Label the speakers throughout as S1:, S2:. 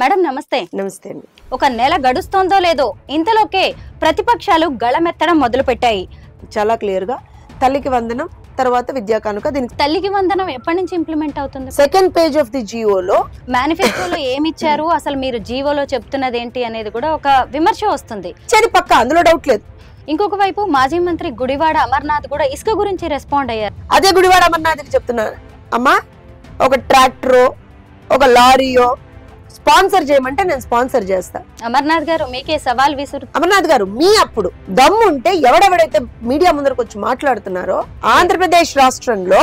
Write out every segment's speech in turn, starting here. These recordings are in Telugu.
S1: మేడం నమస్తే.
S2: నమస్తే అండి.
S1: ఒక నెల గడుస్తోందో లేదో ఇంతలోకే ప్రతిపక్షాలు గళమెత్తడం మొదలుపెట్టాయి.
S2: చాలా క్లియర్ గా తల్లికి వందనం తర్వాత విద్యా కానుక. దీనికి
S1: తల్లికి వందనం ఎప్పటి నుంచి ఇంప్లిమెంట్ అవుతుంది?
S2: సెకండ్ పేజ్ ఆఫ్ ది జియోలో
S1: మేనిఫెస్టోలో ఏమి ఇచ్చారు, అసలు మీరు జీవోలో చెప్తున్నది ఏంటి అనేది కూడా ఒక విమర్శ వస్తుంది.
S2: చెడి పక్క, అందులో డౌట్ లేదు.
S1: ఇంకొక వైపు మాజీ మంత్రి గుడివాడ అమర్నాథ్ కూడా ఇసుక గురించి రెస్పాండ్ అయ్యారు.
S2: అదే గుడివాడ అమర్నాథ్కి చెప్తున్నారు, అమ్మా ఒక ట్రాక్టరో ఒక లారీయో స్పాన్సర్ చేయమంటే నేను స్పాన్సర్ చేస్తా.
S1: అమర్నాథ్ గారు మీకే సవాల్ విసురు.
S2: అమర్నాథ్ గారు, మీ అప్పుడు దమ్ము ఉంటే ఎవడెవడైతే మీడియా ముందరకు వచ్చి మాట్లాడుతున్నారో ఆంధ్రప్రదేశ్ రాష్ట్రంలో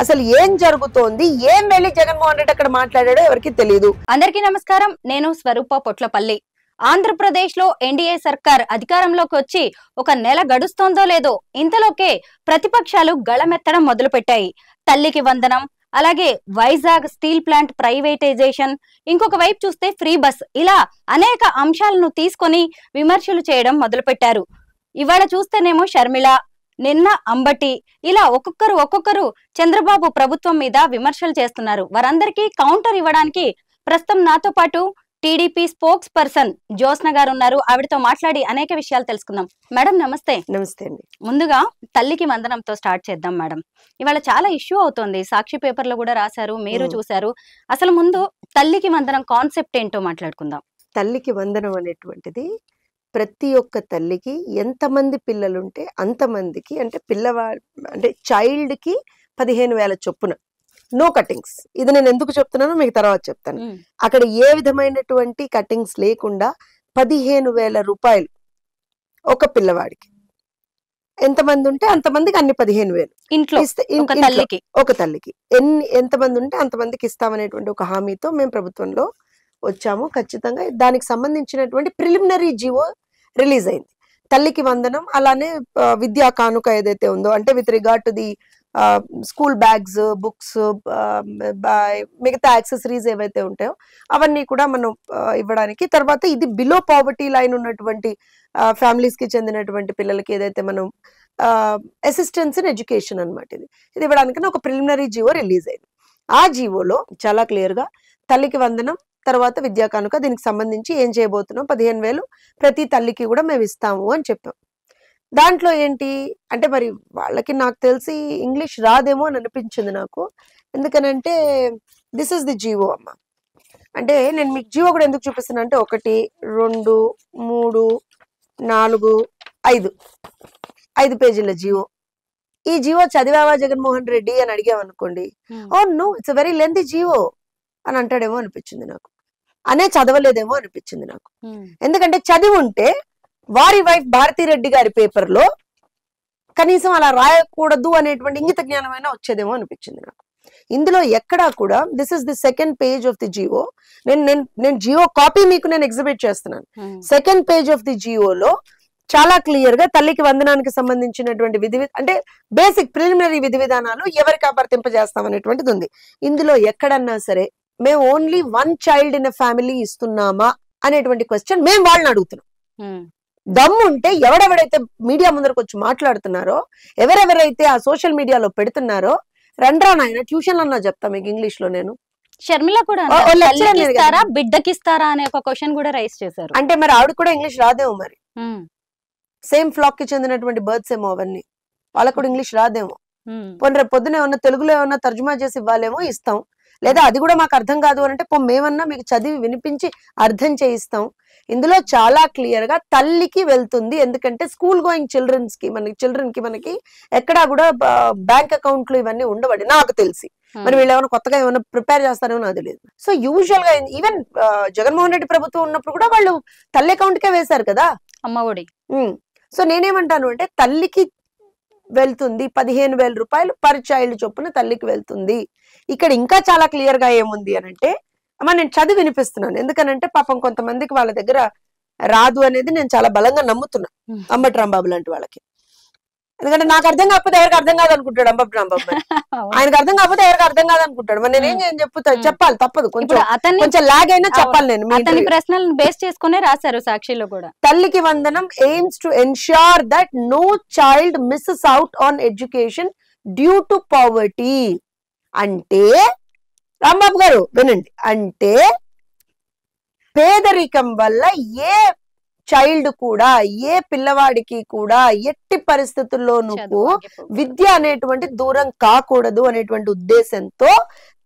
S2: అసలు ఏం జరుగుతోంది, ఏం వెళ్ళి జగన్మోహన్ రెడ్డి అక్కడ మాట్లాడాడో ఎవరికి తెలియదు.
S1: అందరికీ నమస్కారం, నేను స్వరూప పొట్లపల్లి. ఆంధ్రప్రదేశ్ లో ఎన్డీఏ సర్కార్ అధికారంలోకి వచ్చి ఒక నెల గడుస్తోందో లేదో ఇంతలోకే ప్రతిపక్షాలు గళమెత్తడం మొదలుపెట్టాయి. తల్లికి వందనం, అలాగే వైజాగ్ స్టీల్ ప్లాంట్ ప్రైవేటైజేషన్, ఇంకొక వైపు చూస్తే ఫ్రీ బస్, ఇలా అనేక అంశాలను తీసుకొని విమర్శలు చేయడం మొదలుపెట్టారు. ఇవాళ చూస్తేనేమో షర్మిల, నిన్న అంబటి, ఇలా ఒక్కొక్కరు చంద్రబాబు ప్రభుత్వం మీద విమర్శలు చేస్తున్నారు. వారందరికీ కౌంటర్ ఇవ్వడానికి ప్రస్తుతం నాతో పాటు టీడీపీ స్పోక్స్ పర్సన్ జ్యోత్స్న గారు ఉన్నారు. ఆవిడతో మాట్లాడి అనేక విషయాలు తెలుసుకుందాం. మేడం నమస్తే.
S2: నమస్తే అండి.
S1: ముందుగా తల్లికి వందనంతో స్టార్ట్ చేద్దాం మేడం. ఇవాళ చాలా ఇష్యూ అవుతోంది, సాక్షి పేపర్ లో కూడా రాశారు, మీరు చూశారు. అసలు ముందు తల్లికి వందనం కాన్సెప్ట్ ఏంటో మాట్లాడుకుందాం.
S2: తల్లికి వందనం అనేటువంటిది ప్రతి ఒక్క తల్లికి ఎంతమంది పిల్లలుంటే అంతమందికి, అంటే అంటే చైల్డ్ కి 15,000 చొప్పున, నో కటింగ్స్. ఇది నేను ఎందుకు చెప్తున్నానో మీకు తర్వాత చెప్తాను. అక్కడ ఏ విధమైనటువంటి కటింగ్స్ లేకుండా 15,000 రూపాయలు ఒక పిల్లవాడికి, ఎంతమంది ఉంటే అంతమందికి అన్ని 15,000
S1: ఇంట్లో ఒక తల్లికి
S2: ఎంతమంది ఉంటే అంతమందికి ఇస్తామనేటువంటి ఒక హామీతో మేము ప్రభుత్వంలో వచ్చాము. ఖచ్చితంగా దానికి సంబంధించినటువంటి ప్రిలిమినరీ జీవో రిలీజ్ అయింది. తల్లికి వందనం, అలానే విద్యా కానుక ఏదైతే ఉందో, అంటే with regard to the school bags, books, మిగతా యాక్సెసరీస్ ఏవైతే ఉంటాయో అవన్నీ కూడా మనం ఇవ్వడానికి. తర్వాత ఇది బిలో పావర్టీ లైన్ ఉన్నటువంటి ఫ్యామిలీస్ కి చెందినటువంటి పిల్లలకి ఏదైతే మనం అసిస్టెన్స్ ఇన్ ఎడ్యుకేషన్ అనమాట, ఇది ఇవ్వడానికి ఒక ప్రిలిమినరీ జీవో రిలీజ్ అయింది. ఆ జీవోలో చాలా క్లియర్ గా తల్లికి వందనం తర్వాత విద్యా కానుక, దీనికి సంబంధించి ఏం చేయబోతున్నాం, 15,000 ప్రతి తల్లికి కూడా మేము ఇస్తాము అని చెప్పాం. దాంట్లో ఏంటి అంటే, మరి వాళ్ళకి నాకు తెలిసి ఇంగ్లీష్ రాదేమో అని అనిపించింది నాకు. ఎందుకనంటే దిస్ ఇస్ ది జీవో అమ్మ. అంటే నేను మీకు జీవో కూడా ఎందుకు చూపిస్తున్నా అంటే 1, 2, 3, 4, 5 పేజీల జీవో. ఈ జీవో చదివావా జగన్మోహన్ రెడ్డి అని అడిగామనుకోండి, oh no it's very lengthy GO అని అంటాడేమో అనిపించింది నాకు. చదవలేదేమో అనిపించింది నాకు. ఎందుకంటే చదివి ఉంటే వారి వైఫ్ భారతిరెడ్డి గారి పేపర్ లో కనీసం అలా రాయకూడదు అనేటువంటి ఇంగిత జ్ఞానమైనా వచ్చేదేమో అనిపించింది నాకు. ఇందులో ఎక్కడా కూడా this is the second page of the GO. నేను జియో కాపీ మీకు నేను ఎగ్జిబిట్ చేస్తున్నాను. సెకండ్ పేజ్ ఆఫ్ ది జియోలో చాలా క్లియర్ గా తల్లికి వందనానికి సంబంధించినటువంటి అంటే బేసిక్ ప్రిలిమినరీ విధి విధానాలు ఎవరికి వర్తింపజేస్తాం అనేటువంటిది ఉంది. ఇందులో ఎక్కడన్నా సరే మేము only 1 child in a family ఇస్తున్నామా అనేటువంటి క్వశ్చన్ మేము వాళ్ళని అడుగుతున్నాం. దమ్ము ఉంటే ఎవడెవడైతే మీడియా ముందరకు వచ్చి మాట్లాడుతున్నారో, ఎవరెవరైతే ఆ సోషల్ మీడియాలో పెడుతున్నారో, రండ్రా నాయన ట్యూషన్ అన్నా చెప్తా మీకు ఇంగ్లీష్ లో. నేను
S1: షర్మిల కూడా బిడ్డకిస్తారా అనే ఒక క్వశ్చన్ కూడా రైస్ చేశారు.
S2: అంటే మరి ఆవిడ కూడా ఇంగ్లీష్ రాదేమో, మరి సేమ్ ఫ్లాక్ కి చెందినటువంటి బర్డ్స్ ఏమో అవన్నీ, వాళ్ళకు కూడా ఇంగ్లీష్ రాదేమో. పోనీ రేపు పొద్దున ఏమన్నా తెలుగులో ఏమన్నా తర్జుమా చేసి ఇవ్వాలేమో, ఇస్తాం. లేదా అది కూడా మాకు అర్థం కాదు అంటే మేమన్నా మీకు చదివి వినిపించి అర్థం చేయిస్తాం. ఇందులో చాలా క్లియర్ గా తల్లికి వెళ్తుంది. ఎందుకంటే స్కూల్ గోయింగ్ చిల్డ్రన్ కి మనకి ఎక్కడా కూడా బ్యాంక్ అకౌంట్లు ఇవన్నీ ఉండవండి నాకు తెలిసి. మరి వీళ్ళు ఏమైనా కొత్తగా ఏమైనా ప్రిపేర్ చేస్తారేమో నాకు తెలియదు. సో యూజువల్ గా ఈవెన్ జగన్మోహన్ రెడ్డి ప్రభుత్వం ఉన్నప్పుడు కూడా వాళ్ళు తల్లి అకౌంట్ కే వేశారు కదా
S1: అమ్మఒడి.
S2: సో నేనేమంటాను అంటే తల్లికి వెళ్తుంది 15,000 రూపాయలు పర్ చైల్డ్ చొప్పున తల్లికి వెళ్తుంది. ఇక్కడ ఇంకా చాలా క్లియర్ గా ఏముంది అని అంటే, అమ్మ నేను చదివి వినిపిస్తున్నాను. ఎందుకనంటే పాపం కొంతమందికి వాళ్ళ దగ్గర రాదు అనేది నేను చాలా బలంగా నమ్ముతున్నా, అంబటి రాంబాబు లాంటి వాళ్ళకి. ఎందుకంటే నాకు అర్థం కాకపోతే ఎవరికి అర్థం కాదు అనుకుంటాడు అంబటి రాంబాబు. ఆయనకు అర్థం కాకపోతే ఎవరికి అర్థం కాదు అనుకుంటాడు. మరి నేనేం చెప్పాలి, తప్పదు, కొంచెం లాగ్ అయినా చెప్పాలి. నేను
S1: ప్రశ్నలను బేస్ చేసుకునే రాశారు సాక్షిలో కూడా.
S2: తల్లికి వందనం aims to ensure that no child misses out on education due to poverty. అంటే రాంబాబు గారు వినండి, అంటే పేదరికం వల్ల ఏ చైల్డ్ కూడా, ఏ పిల్లవాడికి కూడా ఎట్టి పరిస్థితుల్లోనూ విద్య అనేటువంటి దూరం కాకూడదు అనేటువంటి ఉద్దేశంతో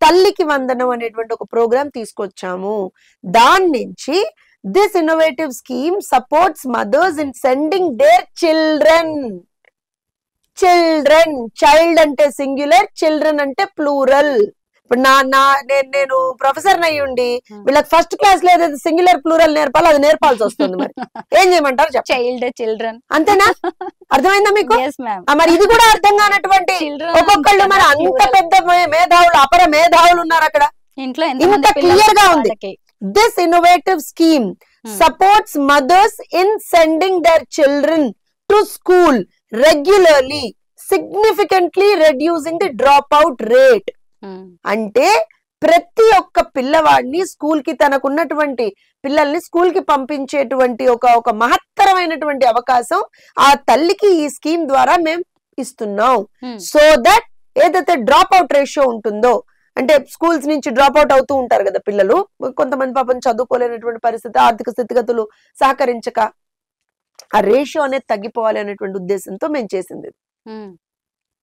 S2: తల్లికి వందనం అనేటువంటి ఒక ప్రోగ్రాం తీసుకొచ్చాము. దాని నుంచి this innovative scheme supports mothers in sending their children. Child అంటే సింగులర్, చిల్డ్రన్ అంటే ప్లూరల్. ఇప్పుడు నేను ప్రొఫెసర్ అయ్యుండి వీళ్ళకి ఫస్ట్ క్లాస్ లో ఏదైతే సింగులర్ ప్లూరల్ నేర్పాలో అది నేర్పాల్సి వస్తుంది. మరి ఏం చేయమంటారు?
S1: చైల్డ్, చిల్డ్రన్,
S2: అంతేనా? అర్థమైందా మీకు? మరి ఇది కూడా అర్థం కానటువంటి ఒక్కొక్కళ్ళు మరి అంత పెద్ద మేధావులు, అపర మేధావులు ఉన్నారు అక్కడ. ఇంత క్లియర్ గా ఉంది. This innovative scheme supports mothers in sending their children to school regularly, significantly reducing the drop out rate. అంటే ప్రతి ఒక్క పిల్లవాడిని స్కూల్ కి, తనకున్నటువంటి పిల్లల్ని స్కూల్ కి పంపించేటువంటి ఒక మహత్తరమైనటువంటి అవకాశం ఆ తల్లికి ఈ స్కీమ్ ద్వారా మేము ఇస్తున్నాం. సో దట్ ఏదైతే డ్రాప్ అవుట్ రేషియో ఉంటుందో, అంటే స్కూల్స్ నుంచి డ్రాప్ అవుట్ అవుతూ ఉంటారు కదా పిల్లలు, కొంతమంది పాపం చదువుకోలేనటువంటి పరిస్థితి, ఆర్థిక స్థితిగతులు సహకరించక ఆ రేషియో అనేది తగ్గిపోవాలి అనేటువంటి ఉద్దేశంతో మేము చేసింది.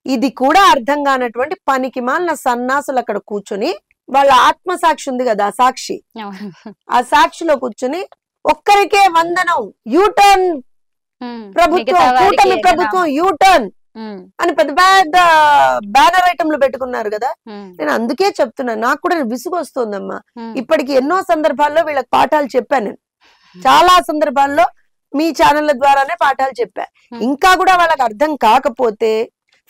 S2: ఇది కూడా అర్థం కానటువంటి పనికి మాలిన సన్నాసులు అక్కడ కూర్చొని, వాళ్ళ ఆత్మసాక్షి ఉంది కదా, సాక్షి, ఆ సాక్షిలో కూర్చొని ఒక్కరికే వందనం, యూటర్న్ ప్రభుత్వం, కూటమి ప్రభుత్వం యూటర్న్ అని పెద్ద పెద్ద బ్యానర్ ఐటమ్లు పెట్టుకున్నారు కదా. నేను అందుకే చెప్తున్నా, నాకు కూడా విసుగు వస్తుందమ్మా. ఇప్పటికి ఎన్నో సందర్భాల్లో వీళ్ళకి పాఠాలు చెప్పాను నేను, చాలా సందర్భాల్లో మీ ఛానళ్ల ద్వారానే పాఠాలు చెప్పా. ఇంకా కూడా వాళ్ళకి అర్థం కాకపోతే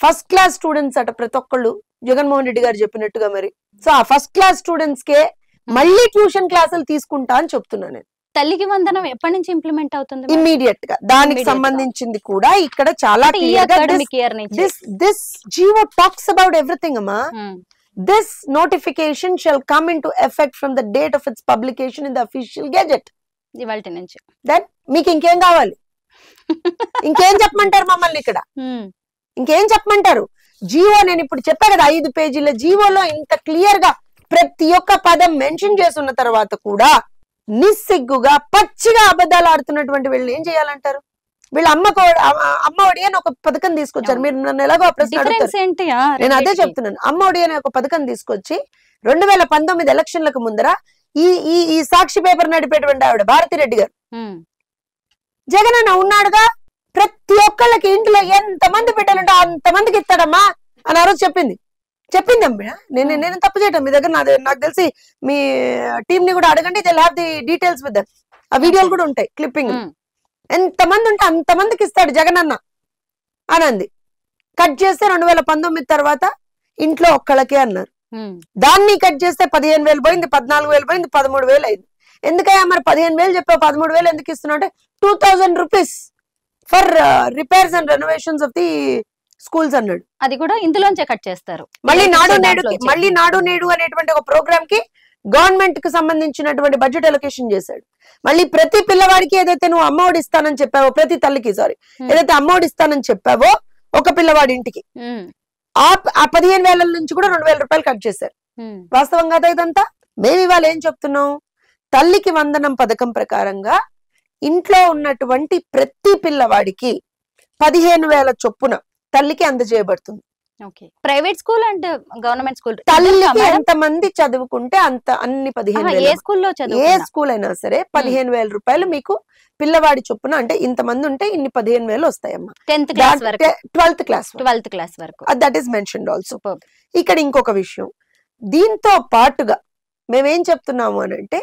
S2: ఫస్ట్ క్లాస్ స్టూడెంట్స్ అట ప్రతి ఒక్కళ్ళు, జగన్మోహన్ రెడ్డి గారు చెప్పినట్టుగా. మరి సో ఆ ఫస్ట్ క్లాస్ స్టూడెంట్స్ కే మళ్ళీ ట్యూషన్ క్లాసులు తీసుకుంటా అని చెప్తున్నా నేను.
S1: తల్లికి వందనం ఎప్పటి నుంచి ఇంప్లిమెంట్ అవుతుంది?
S2: ఇమ్మీడియట్ గా. దానికి సంబంధించింది కూడా ఇక్కడ చాలా this GO talks about everything అమ్మా. This notification shall come into effect from the date of its publication in the official gazette.
S1: ఇవాల్టి నుంచి.
S2: దెన్ మీకు ఇంకేం కావాలి? ఇంకేం చెప్పమంటారు మమ్మల్ని ఇక్కడ? ఇంకేం చెప్పమంటారు? జీవో నేను ఇప్పుడు చెప్పా కదా, 5 పేజీల జీవోలో ఇంత క్లియర్ గా ప్రతి ఒక్క పదం మెన్షన్ చేస్తున్న తర్వాత కూడా నిస్సిగ్గుగా పచ్చిగా అబద్ధాలు ఆడుతున్నటువంటి వీళ్ళని ఏం చేయాలంటారు? వీళ్ళ అమ్మ ఒడి అని ఒక పథకం తీసుకొచ్చారు. మీరు నన్ను ఎలాగో ప్రశ్న అడుగుతారు, నేను అదే చెప్తున్నాను. అమ్మ ఒడి అనే ఒక పథకం తీసుకొచ్చి 2019 ఎలక్షన్లకు ముందర ఈ సాక్షి పేపర్ నడిపేటువంటి ఆవిడ భారతిరెడ్డి గారు, జగన్ అన్న ఉన్నాడుగా, ప్రతి ఒక్కళ్ళకి ఇంట్లో ఎంతమంది బిడ్డలుంటే అంతమందికి ఇస్తాడమ్మా అని ఆ రోజు చెప్పిందమ్మా. నేను తప్పు చేయటం మీ దగ్గర, నాకు తెలిసి మీ టీం ని కూడా అడగండి, they have the details with that. ఆ వీడియోలు కూడా ఉంటాయి, క్లిప్పింగ్. ఎంతమంది ఉంటే అంతమందికి ఇస్తాడు జగన్ అన్న అని అంది. కట్ చేస్తే 2019 తర్వాత ఇంట్లో ఒక్కళ్ళకే అన్నారు. దాన్ని కట్ చేస్తే 15,000 పోయింది, 14,000 పోయింది, 13,000 అయింది. ఎందుకయ్యా మరి 15,000 చెప్పావు, 13,000 ఎందుకు ఇస్తున్నావు అంటే 2,000 rupees for repairs and renovations of the schools అన్నాడు.
S1: అది కూడా ఇందులోంచే కట్ చేస్తారు.
S2: మళ్ళీ నాడు నేడు అనేటువంటి ఒక ప్రోగ్రామ్ కి గవర్నమెంట్ కి సంబంధించినటువంటి బడ్జెట్ అలొకేషన్ చేశాడు. మళ్ళీ ప్రతి పిల్లవాడికి ఏదైతే నువ్వు అమ్మఒడి ఇస్తానని చెప్పావో, ప్రతి తల్లికి ఏదైతే అమ్మఒడి ఇస్తానని చెప్పావో ఒక పిల్లవాడి ఇంటికి, ఆ 15,000 నుంచి కూడా 2,000 రూపాయలు కట్ చేశారు. వాస్తవం కదా ఇదంతా? మేము ఇవాళ ఏం చెప్తున్నాం? తల్లికి వందనం పథకం ప్రకారంగా ఇంట్లో ఉన్నటువంటి ప్రతి పిల్లవాడికి 15,000 చొప్పున తల్లికి అందజేయబడుతుంది.
S1: Private school and government school
S2: తల్లికి ఎంతమంది చదువుకుంటే అంత అన్ని 15,000, ఏ స్కూల్ అయినా సరే 15,000 రూపాయలు మీకు పిల్లవాడి చొప్పున, అంటే ఇంతమంది ఉంటే ఇన్ని 15,000 వస్తాయమ్మా. 12th క్లాస్ వరకు దట్ ఈస్ మెన్షన్డ్ ఆల్సో. ఇక్కడ ఇంకొక విషయం, దీంతో పాటుగా మేమేం చెప్తున్నాము అని అంటే,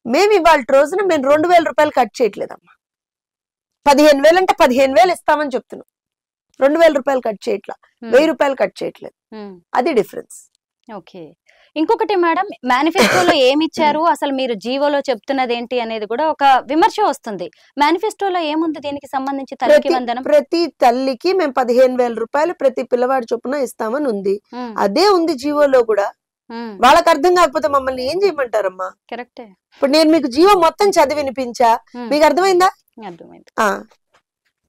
S2: మేము ఇవాళ రోజున మేము 2,000 రూపాయలు కట్ చేయట్లేదమ్మా. 15,000 అంటే 15,000 ఇస్తామని చెప్తున్నాం. 2,000 రూపాయలు కట్ చేయట్లా, 1,000 రూపాయలు కట్ చేయట్లేదు. అది డిఫరెన్స్.
S1: ఓకే. ఇంకొకటి మేడం, మేనిఫెస్టోలో ఏమి ఇచ్చారు, అసలు మీరు జీవోలో చెప్తున్నది ఏంటి అనేది కూడా ఒక విమర్శ వస్తుంది. మేనిఫెస్టోలో ఏముంది దీనికి సంబంధించి? తల్లికి వందనం
S2: ప్రతి తల్లికి మేము 15,000 రూపాయలు ప్రతి పిల్లవాడి చొప్పున ఇస్తామని ఉంది. అదే ఉంది జీవోలో కూడా. వాళ్ళకి అర్థం కాకపోతే మమ్మల్ని ఏం చేయమంటారమ్మా?
S1: కరెక్టే.
S2: ఇప్పుడు నేను మీకు జీవో మొత్తం చదివి వినిపించా, మీకు అర్థమైందా?
S1: అర్థమైంది.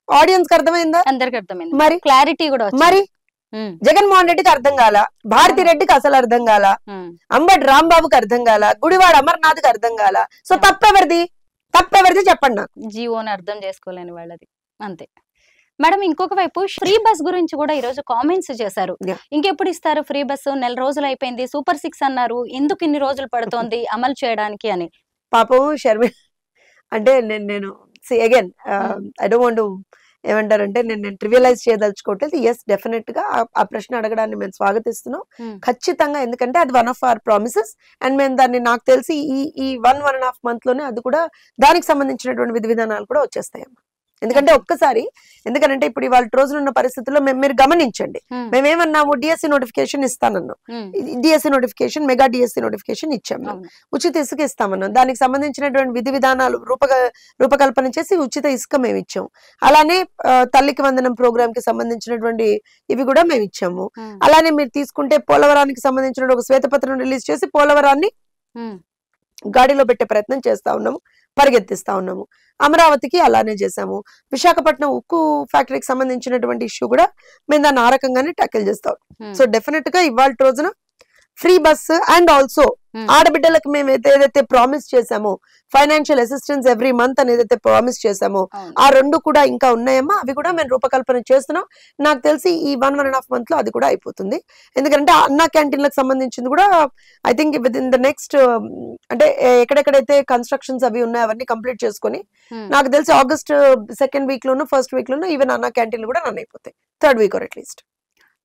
S2: ఆడియన్స్ కి అర్థమైందా?
S1: అందరికి అర్థమైంది.
S2: మరి
S1: క్లారిటీ కూడా.
S2: మరి జగన్మోహన్ రెడ్డికి అర్థం కాల, భారతి రెడ్డికి అసలు అర్థం కాల, అంబటి రాంబాబుకి అర్థం కాల, గుడివాడ అమర్నాథ్ కి అర్థం కాల. సో తప్పెవరిది చెప్పండి నాకు.
S1: జీవోని అర్థం చేసుకోలేని వాళ్ళది అంతే. మేడం ఇంకొక వైపు ఫ్రీ బస్ గురించి కూడా ఈ రోజు కామెంట్స్ చేశారు. ఇంకెప్పుడు ఇస్తారు ఫ్రీ బస్సు, నెల రోజులు అయిపోయింది, సూపర్ 6 అన్నారు, ఎందుకు ఇన్ని రోజులు పడుతోంది అమలు చేయడానికి అని.
S2: పాపం షర్మి అంటే నేను again I don't want to ఏమంటారంటే నేను ట్రివియలైజ్ చేయదలుచుకోవట్లేదు. ఎస్ డెఫినెట్ గా ఆ ప్రశ్న అడగడాన్ని మేము స్వాగతిస్తున్నాం ఖచ్చితంగా. ఎందుకంటే అది one of our promises and మేము దాన్ని నాకు తెలిసి ఈ 1.5 month లోనే అది కూడా దానికి సంబంధించినటువంటి విధి విధానాలు కూడా వచ్చేస్తాయమ్మా. ఎందుకంటే ఒక్కసారి ఎందుకంటే ఇప్పుడు ఇవాళ రోజున ఉన్న పరిస్థితుల్లో మీరు గమనించండి, మేమేమన్నాము డిఎస్సి నోటిఫికేషన్ ఇస్తానన్నాం, DSC notification mega DSC notification ఇచ్చాము, ఉచిత ఇసుక ఇస్తామన్నాం, దానికి సంబంధించినటువంటి విధి విధానాలు రూపకల్పన చేసి ఉచిత ఇసుక మేము ఇచ్చాం. అలానే తల్లికి వందనం ప్రోగ్రామ్ కి సంబంధించినటువంటి ఇవి కూడా మేము ఇచ్చాము. అలానే మీరు తీసుకుంటే పోలవరానికి సంబంధించిన ఒక శ్వేతపత్రం రిలీజ్ చేసి పోలవరాన్ని గాడిలో పెట్టే ప్రయత్నం చేస్తా ఉన్నాము, పరిగెత్తిస్తా ఉన్నాము. అమరావతికి అలానే చేసాము. విశాఖపట్నం ఉక్కు ఫ్యాక్టరీకి సంబంధించినటువంటి ఇష్యూ కూడా మేము దాన్ని ఆ రకంగానే ట్యాకిల్ చేస్తాం. సో డెఫినెట్ గా ఇవాళ రోజున ఫ్రీ బస్ అండ్ ఆల్సో ఆడబిడ్డలకు మేము ఏదైతే ప్రామిస్ చేసామో ఫైనాన్షియల్ అసిస్టెన్స్ ఎవ్రీ మంత్ అని ఏదైతే ప్రామిస్ చేసామో ఆ రెండు కూడా ఇంకా ఉన్నాయమ్మా. అవి కూడా మేము రూపకల్పన చేస్తున్నాం. నాకు తెలిసి ఈ 1.5 month లో అది కూడా అయిపోతుంది. ఎందుకంటే అన్నా క్యాంటీన్లకు సంబంధించింది కూడా I think with in the next అంటే ఎక్కడెక్కడైతే కన్స్ట్రక్షన్స్ అవి ఉన్నాయో అవన్నీ కంప్లీట్ చేసుకొని నాకు తెలిసి ఆగస్ట్ 2nd week లోనూ 1st week లోనూ ఈవెన్ అన్నా క్యాంటీన్లు కూడా రన్ అయిపోతాయి, 3rd week or at least.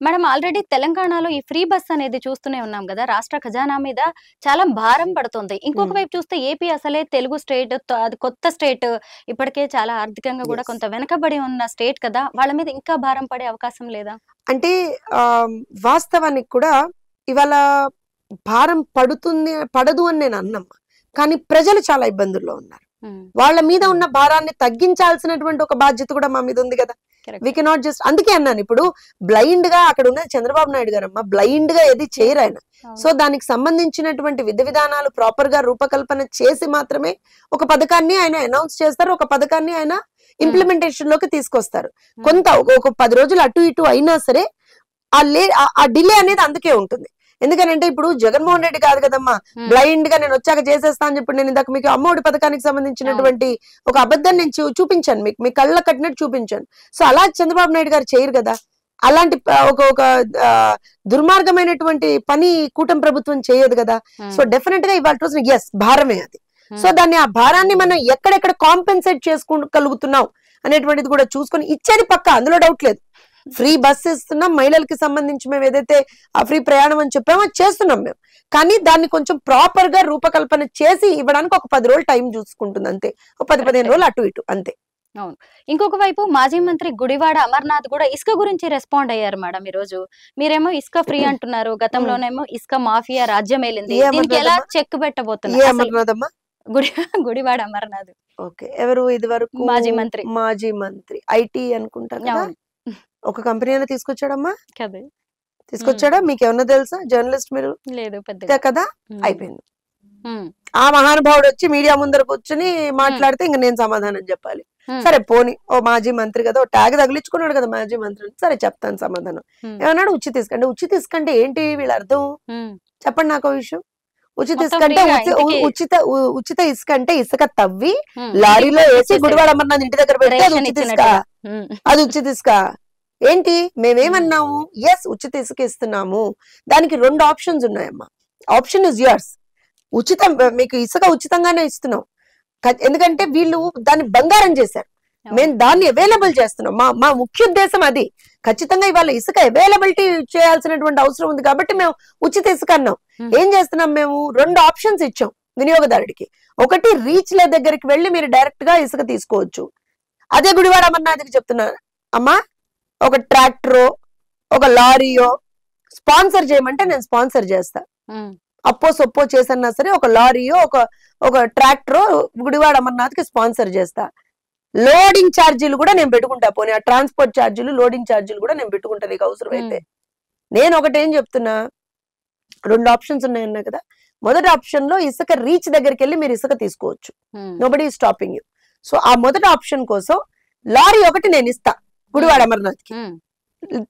S1: Madam already తెలంగాణలో ఈ ఫ్రీ బస్ అనేది చూస్తూనే ఉన్నాం కదా, రాష్ట్ర ఖజానా మీద చాలా భారం పడుతుంది. ఇంకొక వైపు చూస్తే ఏపీ అసలే తెలుగు స్టేట్, అది కొత్త స్టేట్, ఇప్పటికే చాలా ఆర్థికంగా కూడా కొంత వెనకబడి ఉన్న స్టేట్ కదా, వాళ్ళ మీద ఇంకా భారం పడే అవకాశం లేదా?
S2: అంటే వాస్తవానికి కూడా ఇవాళ భారం పడదు అని నేను అన్నమ్మా, కానీ ప్రజలు చాలా ఇబ్బందుల్లో ఉన్నారు. వాళ్ళ మీద ఉన్న భారాన్ని తగ్గించాల్సినటువంటి ఒక బాధ్యత కూడా మా మీద ఉంది కదా. వి కెనాట్ జస్ట్, అందుకే అన్నాను ఇప్పుడు బ్లైండ్ గా అక్కడ ఉన్నది చంద్రబాబు నాయుడు గారమ్మా, బ్లైండ్ గా ఏది చేయరు ఆయన. సో దానికి సంబంధించినటువంటి విధి విధానాలు ప్రాపర్ గా రూపకల్పన చేసి మాత్రమే ఒక పథకాన్ని ఆయన అనౌన్స్ చేస్తారు, ఒక పథకాన్ని ఆయన ఇంప్లిమెంటేషన్ లోకి తీసుకొస్తారు. కొంత ఒక 10 రోజులు అటు ఇటు అయినా సరే ఆ డిలే అనేది అందుకే ఉంటుంది. ఎందుకనంటే ఇప్పుడు జగన్మోహన్ రెడ్డి కాదు కదమ్మా బ్లైండ్ గా నేను వచ్చాక చేసేస్తా అని చెప్పి నేను ఇందాక మీకు అమ్మఒడి పథకానికి సంబంధించినటువంటి ఒక అబద్ధాన్ని నేను చూపించాను, మీ కళ్ళ కట్టినట్టు చూపించాను. సో అలా చంద్రబాబు నాయుడు గారు చేయరు కదా. అలాంటి ఒక దుర్మార్గమైనటువంటి పని కూటమి ప్రభుత్వం చేయదు కదా. సో డెఫినెట్ గా ఇవాళ రోజున ఎస్ భారమే అది. సో దాన్ని ఆ భారాన్ని మనం ఎక్కడెక్కడ కాంపెన్సేట్ చేసుకోగలుగుతున్నాం అనేటువంటిది కూడా చూసుకొని ఇచ్చేది పక్క, అందులో డౌట్ లేదు. ఫ్రీ బస్ ఇస్తున్నాం, మహిళలకి సంబంధించి మేము ఏదైతే ఆ ఫ్రీ ప్రయాణం అని చెప్పామో చేస్తున్నాం మేము, కానీ దాన్ని కొంచెం ప్రాపర్ గా రూపకల్పన చేసి ఇవ్వడానికి ఒక 10 రోజులు టైం చూసుకుంటుంది అంతే, ఒక 10-15 రోజులు అటు ఇటు అంతే.
S1: అవును. ఇంకొక వైపు మాజీ మంత్రి గుడివాడ అమర్నాథ్ కూడా ఇసుక గురించి రెస్పాండ్ అయ్యారు మేడం. ఈ రోజు మీరేమో ఇసుక ఫ్రీ అంటున్నారు, గతంలోనేమో ఇసుక మాఫియా రాజ్యం ఏలింది, దీనికి ఎలా చెక్ పెట్టబోతున్నారు? గుడివాడ అమర్నాథ్
S2: ఓకే, ఎవరు ఇది వరకు మాజీ మంత్రి ఐటీ అనుకుంటా కదా, ఒక కంపెనీ అయినా తీసుకొచ్చాడమ్మా, తీసుకొచ్చాడా? మీకు ఏమన్నా తెలుసా? జర్నలిస్ట్ మీరు
S1: లేదు
S2: కదా, అయిపోయింది. ఆ మహానుభావుడు వచ్చి మీడియా ముందర కూర్చుని మాట్లాడితే ఇంక నేను సమాధానం చెప్పాలి. సరే పోనీ, ఓ మాజీ మంత్రి కదా, ఓ ట్యాగ్ తగిలించుకున్నాడు కదా మాజీ మంత్రి, సరే చెప్తాను సమాధానం. ఏమన్నాడు? ఉచిత ఇసుక. అంటే ఉచిత ఇసుక అంటే ఏంటి వీళ్ళ అర్థం చెప్పండి నాకు విషయం. ఉచిత ఇసుక అంటే ఉచిత ఇసుక అంటే ఇసుక తవ్వి లారీలో వేసి గుడివాడ అమర్నాథ్ ఇంటి దగ్గర పెడితే అది ఉచిత ఇసుక, అది ఉచిత ఇసుక ఏంటి? మేమేమన్నాము? ఎస్ ఉచిత ఇసుక ఇస్తున్నాము, దానికి 2 ఆప్షన్స్ ఉన్నాయమ్మా. ఆప్షన్ ఇస్ యువర్స్, ఉచితం, మీకు ఇసుక ఉచితంగానే ఇస్తున్నాం. ఎందుకంటే వీళ్ళు దాన్ని బంగారం చేశారు, మేము దాన్ని అవైలబుల్ చేస్తున్నాం. మా ముఖ్య ఉద్దేశం అది. ఖచ్చితంగా ఇవాళ ఇసుక అవైలబిలిటీ చేయాల్సినటువంటి అవసరం ఉంది కాబట్టి మేము ఉచిత ఇసుక అన్నాం. ఏం చేస్తున్నాం? మేము 2 ఆప్షన్స్ ఇచ్చాం వినియోగదారుడికి. ఒకటి, రీచ్ లే దగ్గరికి వెళ్ళి మీరు డైరెక్ట్ గా ఇసుక తీసుకోవచ్చు. అదే గుడివాడ అమర్నాథ్కి చెప్తున్నా, అమ్మా ఒక ట్రాక్టరో ఒక లారీయో స్పాన్సర్ చేయమంటే నేను స్పాన్సర్ చేస్తా, అప్పో సొప్పో చేసన్నా సరే ఒక లారీయో ఒక ట్రాక్టరో గుడివాడ అమర్నాథ్కి స్పాన్సర్ చేస్తా. లోడింగ్ ఛార్జీలు కూడా నేను పెట్టుకుంటా, పోనీ ఆ ట్రాన్స్పోర్ట్ ఛార్జీలు లోడింగ్ ఛార్జీలు కూడా నేను పెట్టుకుంటా నీకు అవసరం అయితే. నేను ఒకటేం చెప్తున్నా, 2 ఆప్షన్స్ ఉన్నాయన్నా కదా. మొదటి ఆప్షన్ లో ఇసుక రీచ్ దగ్గరికి వెళ్ళి మీరు ఇసుక తీసుకోవచ్చు, nobody is stopping you. So ఆ మొదటి ఆప్షన్ కోసం లారీ ఒకటి నేను ఇస్తా గుడివాడ అమర్నాథ్కి,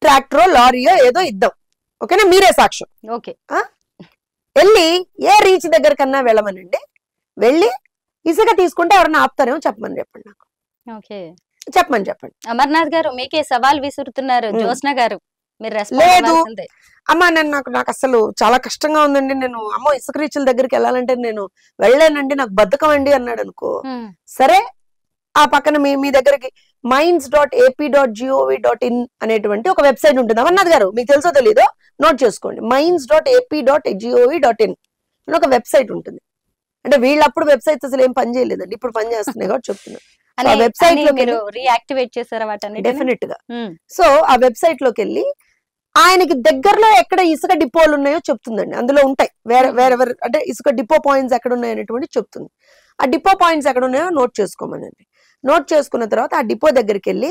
S2: ట్రాక్టరో లారీయో ఏదో ఇద్దాం, ఓకేనా, మీరే సాక్ష్యం.
S1: ఓకే,
S2: వెళ్ళి ఏ రీచ్ దగ్గర కన్నా వెళ్ళమనండి, వెళ్ళి ఇసుక తీసుకుంటే ఎవరన్నా ఆపుతారేమో చెప్పమని చెప్పండి నాకు.
S1: ఓకే,
S2: చెప్పమని చెప్పండి.
S1: అమర్నాథ్ గారు మీకే సవాల్ విసురుతున్నారు జ్యోత్స్న గారు, మీరు రెస్పాన్స్
S2: లేదు
S1: అవ్వాల్సిందే.
S2: అమ్మా నాకు అసలు చాలా కష్టంగా ఉందండి, నేను అమ్మో ఇసుక రీచ్ల దగ్గరికి వెళ్ళాలంటే నేను వెళ్ళలేనండి, నాకు బద్ధకం అండి అన్నాడు అనుకో, సరే ఆ పక్కన మీ దగ్గరికి minds.ap.gov.in అనేటువంటి ఒక వెబ్సైట్ ఉంటుంది. అమర్నాథ్ గారు మీకు తెలుసో తెలీదో నోట్ చేసుకోండి, minds.ap.gov.in అని ఒక వెబ్సైట్ ఉంటుంది. అంటే వీళ్ళప్పుడు వెబ్సైట్స్ అసలు ఏం పని చేయలేదండి, ఇప్పుడు పని చేస్తున్నాయి కాబట్టి చెప్తున్నాను. వెబ్సైట్ లో
S1: రీయాక్టివేట్ చేశారా వాటిని?
S2: డెఫినెట్ గా. సో ఆ వెబ్సైట్ లోకి వెళ్ళి ఆయనకి దగ్గరలో ఎక్కడ ఇసుక డిపోలు ఉన్నాయో చెప్తుందండి, అందులో ఉంటాయి వేరే అంటే ఇసుక డిపో పాయింట్స్ ఎక్కడ ఉన్నాయి అనేటువంటి చెప్తుంది. ఆ డిపో పాయింట్స్ ఎక్కడ ఉన్నాయో నోట్ చేసుకోమనండి. నోట్ చేసుకున్న తర్వాత ఆ డిపో దగ్గరికి వెళ్ళి,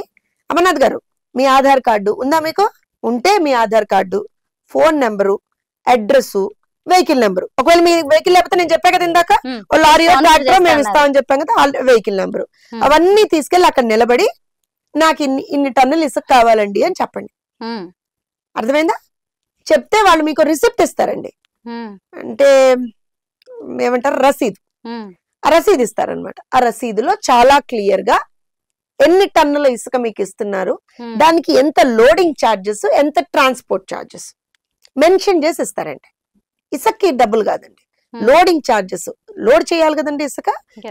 S2: అమర్నాథ్ గారు మీ ఆధార్ కార్డు ఉందా మీకు? ఉంటే మీ Aadhaar card, phone number, address, vehicle number, ఒకవేళ మీ వెహికల్ లేకపోతే నేను చెప్పా కదా ఇందాక లారీయో ట్రాక్టరో మేము ఇస్తామని చెప్పాం కదా, వెహికల్ నెంబరు అవన్నీ తీసుకెళ్ళి అక్కడ నిలబడి నాకు ఇన్ని టన్నులు ఇసుక కావాలండి అని చెప్పండి. అర్థమైందా? చెప్తే వాళ్ళు మీకు రిసిప్ట్ ఇస్తారండి, అంటే ఏమంటారు రసీదు, ఆ రసీదు ఇస్తారనమాట. ఆ రసీదులో చాలా క్లియర్ గా ఎన్ని టన్నుల ఇసుక మీకు ఇస్తున్నారు, దానికి ఎంత లోడింగ్ ఛార్జెస్, ఎంత ట్రాన్స్పోర్ట్ ఛార్జెస్ మెన్షన్ చేసి ఇస్తారండి. ఇసుకకి డబ్బులు కాదండి, లోడింగ్ ఛార్జెస్, లోడ్ చేయాలి కదండి ఇసుక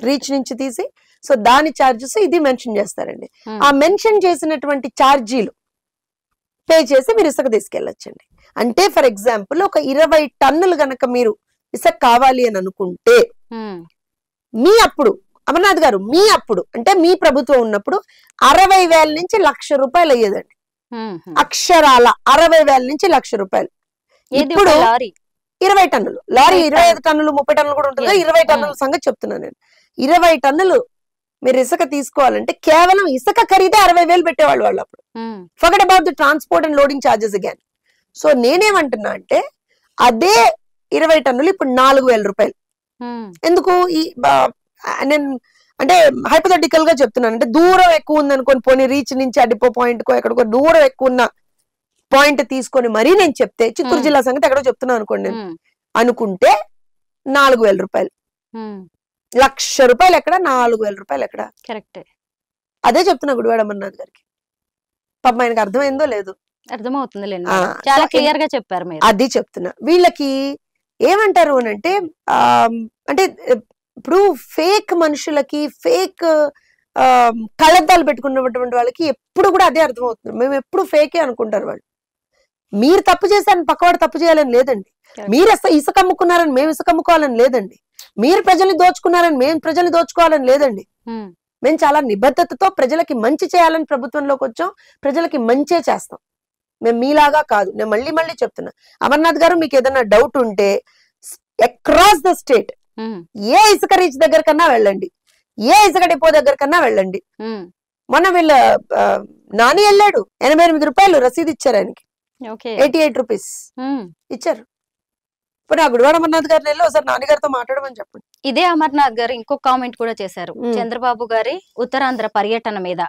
S2: రీచ్ నుంచి తీసి, సో దాని ఛార్జెస్ ఇది మెన్షన్ చేస్తారండి. ఆ మెన్షన్ చేసినటువంటి ఛార్జీలు పే చేసి మీరు ఇసుక తీసుకెళ్ళొచ్చండి. అంటే ఫర్ ఎగ్జాంపుల్ ఒక 20 టన్నులు గనక మీరు ఇసుక కావాలి అని అనుకుంటే మీ అప్పుడు అమర్నాథ్ గారు మీ అప్పుడు అంటే మీ ప్రభుత్వం ఉన్నప్పుడు 60,000 నుంచి ₹1,00,000 అయ్యేదండి. అక్షరాల 60,000 నుంచి ₹1,00,000. ఇప్పుడు 20 టన్నులు లారీ 25 టన్నులు 30 టన్నులు కూడా ఉంటుంది, 20 టన్నుల సంగతి చెప్తున్నాను నేను. 20 టన్నులు మీరు ఇసుక తీసుకోవాలంటే కేవలం ఇసుక ఖరీదే 60,000 పెట్టేవాళ్ళు వాళ్ళు అప్పుడు. Forget about the transport and loading charges again. So నేనేమంటున్నా అంటే అదే 20 టన్నులు ఇప్పుడు ₹4,000. ఎందుకు నేను అంటే హైపోథెటికల్ గా చెప్తున్నాను, అంటే దూరం ఎక్కువ ఉంది అనుకోని, పోనీ రీచ్ నుంచి ఆ డిపో పాయింట్ కో ఎక్కడికో దూరం ఎక్కువ ఉన్న పాయింట్ తీసుకొని మరీ నేను చెప్తే, చిత్తూరు జిల్లా సంగతి ఎక్కడో చెప్తున్నాను అనుకోండి, నేను అనుకుంటే ₹4,000, ₹1,00,000 ఎక్కడ, ₹4,000 ఎక్కడ?
S1: కరెక్ట్.
S2: అదే చెప్తున్నా గుడివాడ అమర్నాథ్ గారికి. పాపం ఆయనకు అర్థమైందో లేదు,
S1: అర్థమవుతుంది, చాలా క్లియర్ గా చెప్పారు మీరు.
S2: అది చెప్తున్నా. వీళ్ళకి ఏమంటారు అని అంటే అంటే ఇప్పుడు ఫేక్ మనుషులకి, ఫేక్ కళ్ళద్దాలు పెట్టుకున్నటువంటి వాళ్ళకి ఎప్పుడు కూడా అదే అర్థమవుతుంది, మేము ఎప్పుడు ఫేకే అనుకుంటారు వాళ్ళు. మీరు తప్పు చేశారని పక్కవాడు తప్పు చేయాలని లేదండి, మీరు ఇసుక అమ్ముకున్నారని మేము ఇసుక అమ్ముకోవాలని లేదండి, మీరు ప్రజల్ని దోచుకున్నారని మేము ప్రజల్ని దోచుకోవాలని లేదండి. మేము చాలా నిబద్ధతతో ప్రజలకి మంచి చేయాలని ప్రభుత్వంలోకి వచ్చాం, ప్రజలకి మంచే చేస్తాం, మేము మీలాగా కాదు. నేను మళ్ళీ చెప్తున్నా, అమర్నాథ్ గారు మీకు ఏదైనా డౌట్ ఉంటే అక్రాస్ ద స్టేట్ ఏ ఇసుక రీచ్ దగ్గర కన్నా వెళ్ళండి, ఏ ఇసుక డిపో దగ్గర కన్నా వెళ్ళండి. మొన్న వీళ్ళ నాని వెళ్ళాడు, ₹88 రసీదు ఇచ్చారు ఆయనకి, ₹88 ఇచ్చారు. ఇప్పుడు ఆ గుడివాడ అమర్నాథ్ గారిని వెళ్ళి ఒకసారి నాన్నగారితో మాట్లాడమని చెప్పండి.
S1: ఇదే అమర్నాథ్ గారు ఇంకో కామెంట్ కూడా చేశారు చంద్రబాబు గారి ఉత్తరాంధ్ర పర్యటన మీద.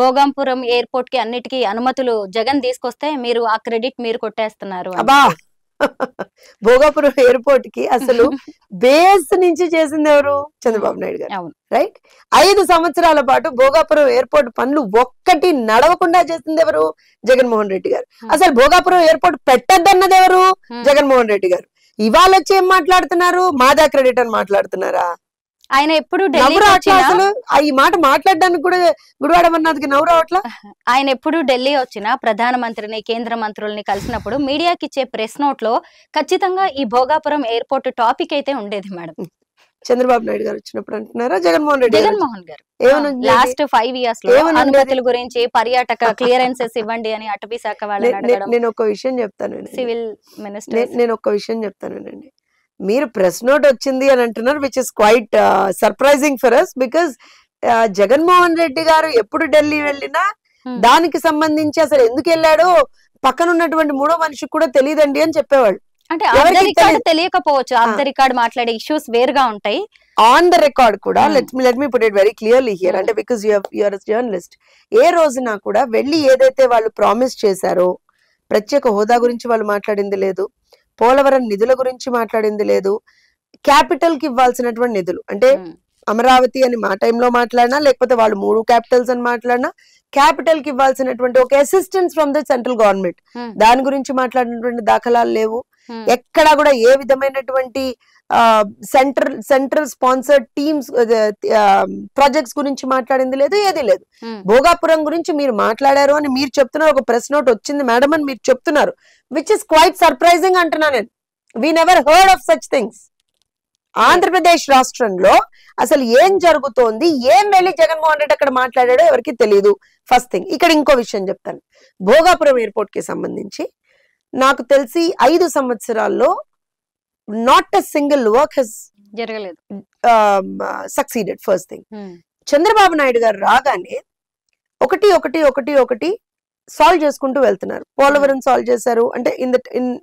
S1: భోగాంపురం ఎయిర్పోర్ట్ కి అన్నిటికీ అనుమతులు జగన్ తీసుకొస్తే మీరు ఆ క్రెడిట్ మీరు కొట్టేస్తున్నారు.
S2: అబ్బా, భోగాపురం ఎయిర్పోర్ట్ కి అసలు బేస్ నుంచి చేసింది ఎవరు? చంద్రబాబు నాయుడు గారు, రైట్? 5 సంవత్సరాల పాటు భోగాపురం ఎయిర్పోర్ట్ పనులు ఒక్కటి నడవకుండా చేసింది ఎవరు? జగన్మోహన్ రెడ్డి గారు. అసలు భోగాపురం ఎయిర్పోర్ట్ పెట్టద్దన్నది ఎవరు? జగన్మోహన్ రెడ్డి గారు. ఇవాళ వచ్చి ఏం మాట్లాడుతున్నారు? మాదా క్రెడిట్ అని మాట్లాడుతున్నారా?
S1: ఆయన ఎప్పుడు
S2: అసలు ఈ మాట మాట్లాడడానికి కూడా గుడివాడ అమర్నాథ్కి నవ్వు రావట్లా.
S1: ఆయన ఎప్పుడు ఢిల్లీ వచ్చినా ప్రధానమంత్రిని, కేంద్ర మంత్రుల్ని కలిసినప్పుడు మీడియాకి ఇచ్చే ప్రెస్ నోట్ లో ఖచ్చితంగా ఈ భోగాపురం ఎయిర్పోర్ట్ టాపిక్ అయితే ఉండేది మేడం.
S2: చంద్రబాబు నాయుడు గారు వచ్చినప్పుడు అంటున్నారా? జగన్మోహన్
S1: గారు లాస్ట్ 5 years లో అనుమతుల గురించి, పర్యాటక క్లియరెన్సెస్ ఇవ్వండి అని అటవీ శాఖ వాళ్ళని
S2: నేను ఒక విషయం చెప్తాను,
S1: సివిల్ మినిస్టర్
S2: నేను ఒక విషయం చెప్తానండి. మీరు ప్రెస్ నోట్ వచ్చింది అని అంటున్నారు, which is quite surprising for us, because Jaganmohan Reddy గారు ఎప్పుడు ఢిల్లీ వెళ్ళినా దానికి సంబంధించి అసలు ఎందుకు వెళ్ళాడో పక్కన ఉన్నటువంటి 3వ మనిషికి కూడా తెలియదండి అని చెప్పేవాళ్ళు.
S1: అంటే ఆఫ్ ద రికార్డ్ తెలియకపోవచ్చు, ఆఫ్ ద రికార్డ్ మాట్లాడే ఇష్యూస్ వేరుగా ఉంటాయి.
S2: ఆన్ ద రికార్డ్ కూడా let me put it very clearly here, అంటే బికాస్ యూఆర్ జర్నలిస్ట్, ఏ రోజున కూడా వెళ్ళి ఏదైతే వాళ్ళు ప్రామిస్ చేశారో, ప్రత్యేక హోదా గురించి వాళ్ళు మాట్లాడింది లేదు, పోలవరం నిధుల గురించి మాట్లాడింది లేదు, క్యాపిటల్ కి ఇవ్వాల్సినటువంటి నిధులు, అంటే అమరావతి అని మా టైంలో మాట్లాడినా, లేకపోతే వాళ్ళు 3 క్యాపిటల్స్ అని మాట్లాడినా, క్యాపిటల్ కి ఇవ్వాల్సినటువంటి ఒక assistance from the central government, దాని గురించి మాట్లాడినటువంటి దాఖలాలు లేవు. ఎక్కడా కూడా ఏ విధమైనటువంటి సెంట్రల్ స్పాన్సర్డ్ టీమ్స్ ప్రాజెక్ట్స్ గురించి మాట్లాడింది లేదు, ఏది లేదు. భోగాపురం గురించి మీరు మాట్లాడారు అని మీరు చెప్తున్నారు, ఒక ప్రెస్ నోట్ వచ్చింది మేడం అని మీరు చెప్తున్నారు, విచ్ ఇస్ క్వైట్ సర్ప్రైజింగ్ అంటున్నా నేను. We never heard of such things. Andhra Pradesh రాష్ట్రంలో అసలు ఏం జరుగుతోంది, ఏం వెళ్ళి జగన్మోహన్ రెడ్డి అక్కడ మాట్లాడాడో ఎవరికి తెలియదు. First thing. ఇక్కడ ఇంకో విషయం చెప్తాను. భోగాపురం ఎయిర్పోర్ట్ కి సంబంధించి నాకు తెలిసి 5 సంవత్సరాల్లో not a single work has
S1: జరగలేదు,
S2: succeeded. First thing, Chandrababu Naidu garu రాగానే ఒకటి సాల్వ్ చేసుకుంటూ వెళ్తున్నారు. పోలవరం సాల్వ్ చేశారు, అంటే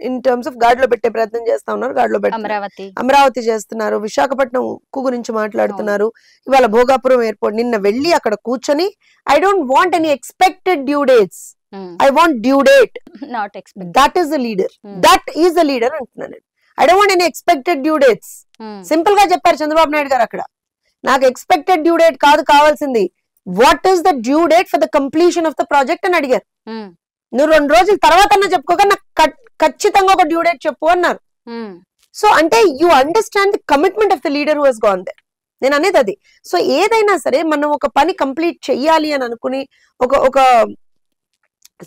S2: ఇన్ టర్మ్స్ ఆఫ్ గాడిలో పెట్టే ప్రయత్నం చేస్తా ఉన్నారు, గాడిలో పెట్టి అమరావతి చేస్తున్నారు, విశాఖపట్నం ఉక్కు గురించి మాట్లాడుతున్నారు, ఇవాళ భోగాపురం ఎయిర్పోర్ట్. నిన్న వెళ్ళి అక్కడ కూర్చొని I don't want any expected due dates, I want due date,
S1: not expect,
S2: that is the leader, that is the leader అంటున్నాను. I don't want any expected due dates. Simple గా చెప్పారు చంద్రబాబు నాయుడు గారు అక్కడ. నాకు ఎక్స్పెక్టెడ్ డ్యూ డేట్ కాదు కావాల్సింది, what is the due date for the completion of the project అని అడిగారు. నువ్వు 2 రోజుల తర్వాత చెప్పుకోక నాకు ఖచ్చితంగా ఒక డ్యూ డేట్ చెప్పు అన్నారు. సో అంటే you understand the commitment of the leader who has gone there. నేను అనేది అది. సో ఏదైనా సరే మనం ఒక పని కంప్లీట్ చెయ్యాలి అని అనుకుని ఒక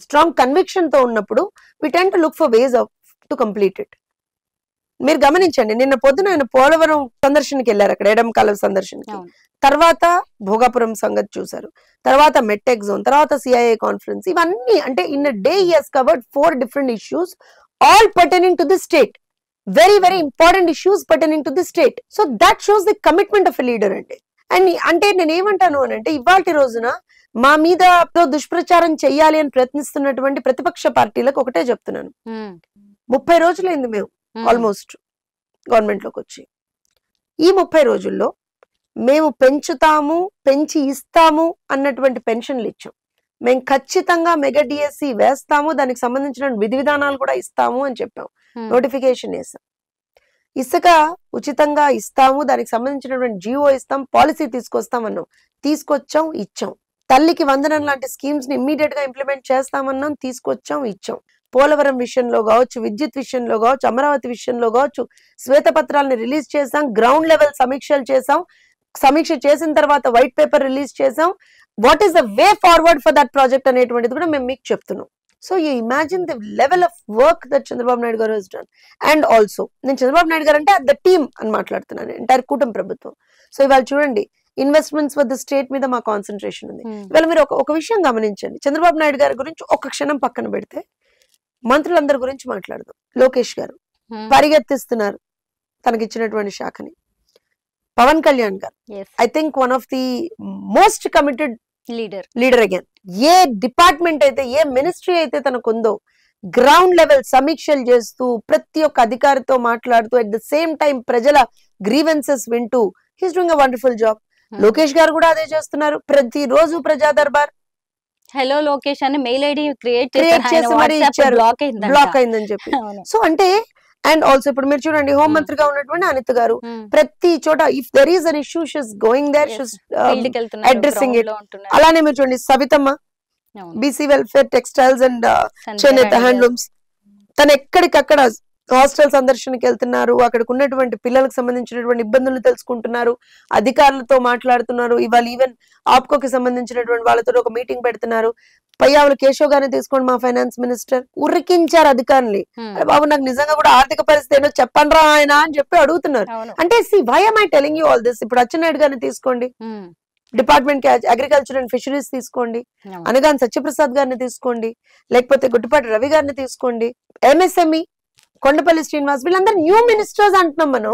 S2: స్ట్రాంగ్ కన్విక్షన్ తో ఉన్నప్పుడు we tend to look for ways to complete it. మీరు గమనించండి, నిన్న పొద్దున ఆయన పోలవరం సందర్శనకి వెళ్ళారు, అక్కడ ఎడమ కాలువ సందర్శనకి, తర్వాత భోగాపురం సంగతి చూసారు, తర్వాత మెట్టెక్ జోన్, తర్వాత సిఐఏ కాన్ఫరెన్స్, ఇవన్నీ అంటే in a day he has covered 4 different issues, all pertaining to the state, very important issues pertaining to the state. So that shows the commitment of a leader అండి. అండ్ అంటే నేను ఏమంటాను అని అంటే, ఇవాల్టి రోజున మా మీద దుష్ప్రచారం చెయ్యాలి అని ప్రయత్నిస్తున్నటువంటి ప్రతిపక్ష పార్టీలకు ఒకటే చెప్తున్నాను, 30 రోజులైంది మేము ఆల్మోస్ట్ గవర్నమెంట్ లోకి వచ్చి. ఈ 30 రోజుల్లో మేము పెంచి ఇస్తాము అన్నటువంటి పెన్షన్లు ఇచ్చాం. మేము ఖచ్చితంగా మెగా డిఎస్సి వేస్తాము, దానికి సంబంధించిన విధి విధానాలు కూడా ఇస్తాము అని చెప్పాం, నోటిఫికేషన్ వేసాం. ఇసుక ఉచితంగా ఇస్తాము, దానికి సంబంధించినటువంటి జియో ఇస్తాం, పాలసీ తీసుకొస్తామన్నాం, తీసుకొచ్చాం, ఇచ్చాం. తల్లికి వందనం లాంటి స్కీమ్స్ ని ఇమ్మీడియట్ గా ఇంప్లిమెంట్ చేస్తామన్నాం, తీసుకొచ్చాం, ఇచ్చాం. పోలవరం విషయంలో కావచ్చు, విద్యుత్ విషయంలో కావచ్చు, అమరావతి విషయంలో కావచ్చు, శ్వేతపత్రాలను రిలీజ్ చేసాం, గ్రౌండ్ లెవెల్ సమీక్షలు చేసాం, సమీక్ష చేసిన తర్వాత వైట్ పేపర్ రిలీజ్ చేసాం. What is the way forward for that project అనేటువంటిది కూడా మేము మీకు చెప్తున్నాం. So you imagine the level of work that Chandrababu Naidu గారు హస్ డన్. అండ్ ఆల్సో నేను చంద్రబాబు నాయుడు గారు అంటే ద టీమ్ అని మాట్లాడుతున్నాను, ఎంటైర్ కూటమి ప్రభుత్వం. సో ఇవాళ చూడండి, ఇన్వెస్ట్మెంట్స్ విత్ ద స్టేట్ మీద మా కాన్సన్ట్రేషన్ ఉంది. ఇవాళ మీరు ఒక విషయం గమనించండి, చంద్రబాబు నాయుడు గారి గురించి ఒక క్షణం పక్కన పెడితే మంత్రులందరి గురించి మాట్లాడదాం. లోకేష్ గారు పరిగెత్తిస్తున్నారు తనకిచ్చినటువంటి శాఖని. పవన్ కళ్యాణ్ గారు I think one of the most committed leader again. A department అయితే, ఏ మినిస్ట్రీ అయితే తనకుందో, గ్రౌండ్ లెవెల్ సమీక్షలు చేస్తూ ప్రతి ఒక్క అధికారితో మాట్లాడుతూ అట్ ద సేమ్ టైం ప్రజల గ్రీవెన్సెస్ వింటూ he's doing a wonderful job. Lokesh గారు కూడా అదే చేస్తున్నారు. ప్రతి రోజు ప్రజా దర్బార్
S1: హలో లోకేష్ అని మెయిల్ ఐడి క్రియేట్
S2: చేసి మరి ఇచ్చారు, బ్లాక్ అయిందని చెప్పి. సో అంటే అండ్ ఆల్సో ఇప్పుడు మీరు చూడండి, హోంమంత్రిగా ఉన్నటువంటి అనిత గారు ప్రతి చోట if there is an issue she's going there, she's addressing it. అలానే మీరు చూడండి సవితమ్మ, బీసీ వెల్ఫేర్, టెక్స్టైల్స్ అండ్ చేనేత హ్యాండ్లూమ్స్, తను ఎక్కడికక్కడ హాస్టల్ సందర్శనకి వెళ్తున్నారు, అక్కడికి ఉన్నటువంటి పిల్లలకు సంబంధించినటువంటి ఇబ్బందులు తెలుసుకుంటున్నారు, అధికారులతో మాట్లాడుతున్నారు. ఇవాళ ఈవెన్ ఆప్కోకి సంబంధించినటువంటి వాళ్ళతో ఒక మీటింగ్ పెడుతున్నారు. పయ్యావులు కేశవ్ గారిని తీసుకోండి, మా ఫైనాన్స్ మినిస్టర్, ఉరికించారు అధికారుల్ని. బాబు నాకు నిజంగా కూడా ఆర్థిక పరిస్థితి ఏంటో చెప్పండి రా ఆయన అని చెప్పి అడుగుతున్నారు. అంటే see why am I telling you all this? ఇప్పుడు అచ్చెన్నాయుడు గారిని తీసుకోండి, డిపార్ట్మెంట్ అగ్రికల్చర్ అండ్ ఫిషరీస్ తీసుకోండి, అనగాని సత్యప్రసాద్ గారిని తీసుకోండి, లేకపోతే గుట్టిపాటి రవి గారిని తీసుకోండి, ఎంఎస్ఎంఈ కొండపల్లి శ్రీనివాస్, వీళ్ళందరూ న్యూ మినిస్టర్స్ అంటున్నాం మనం.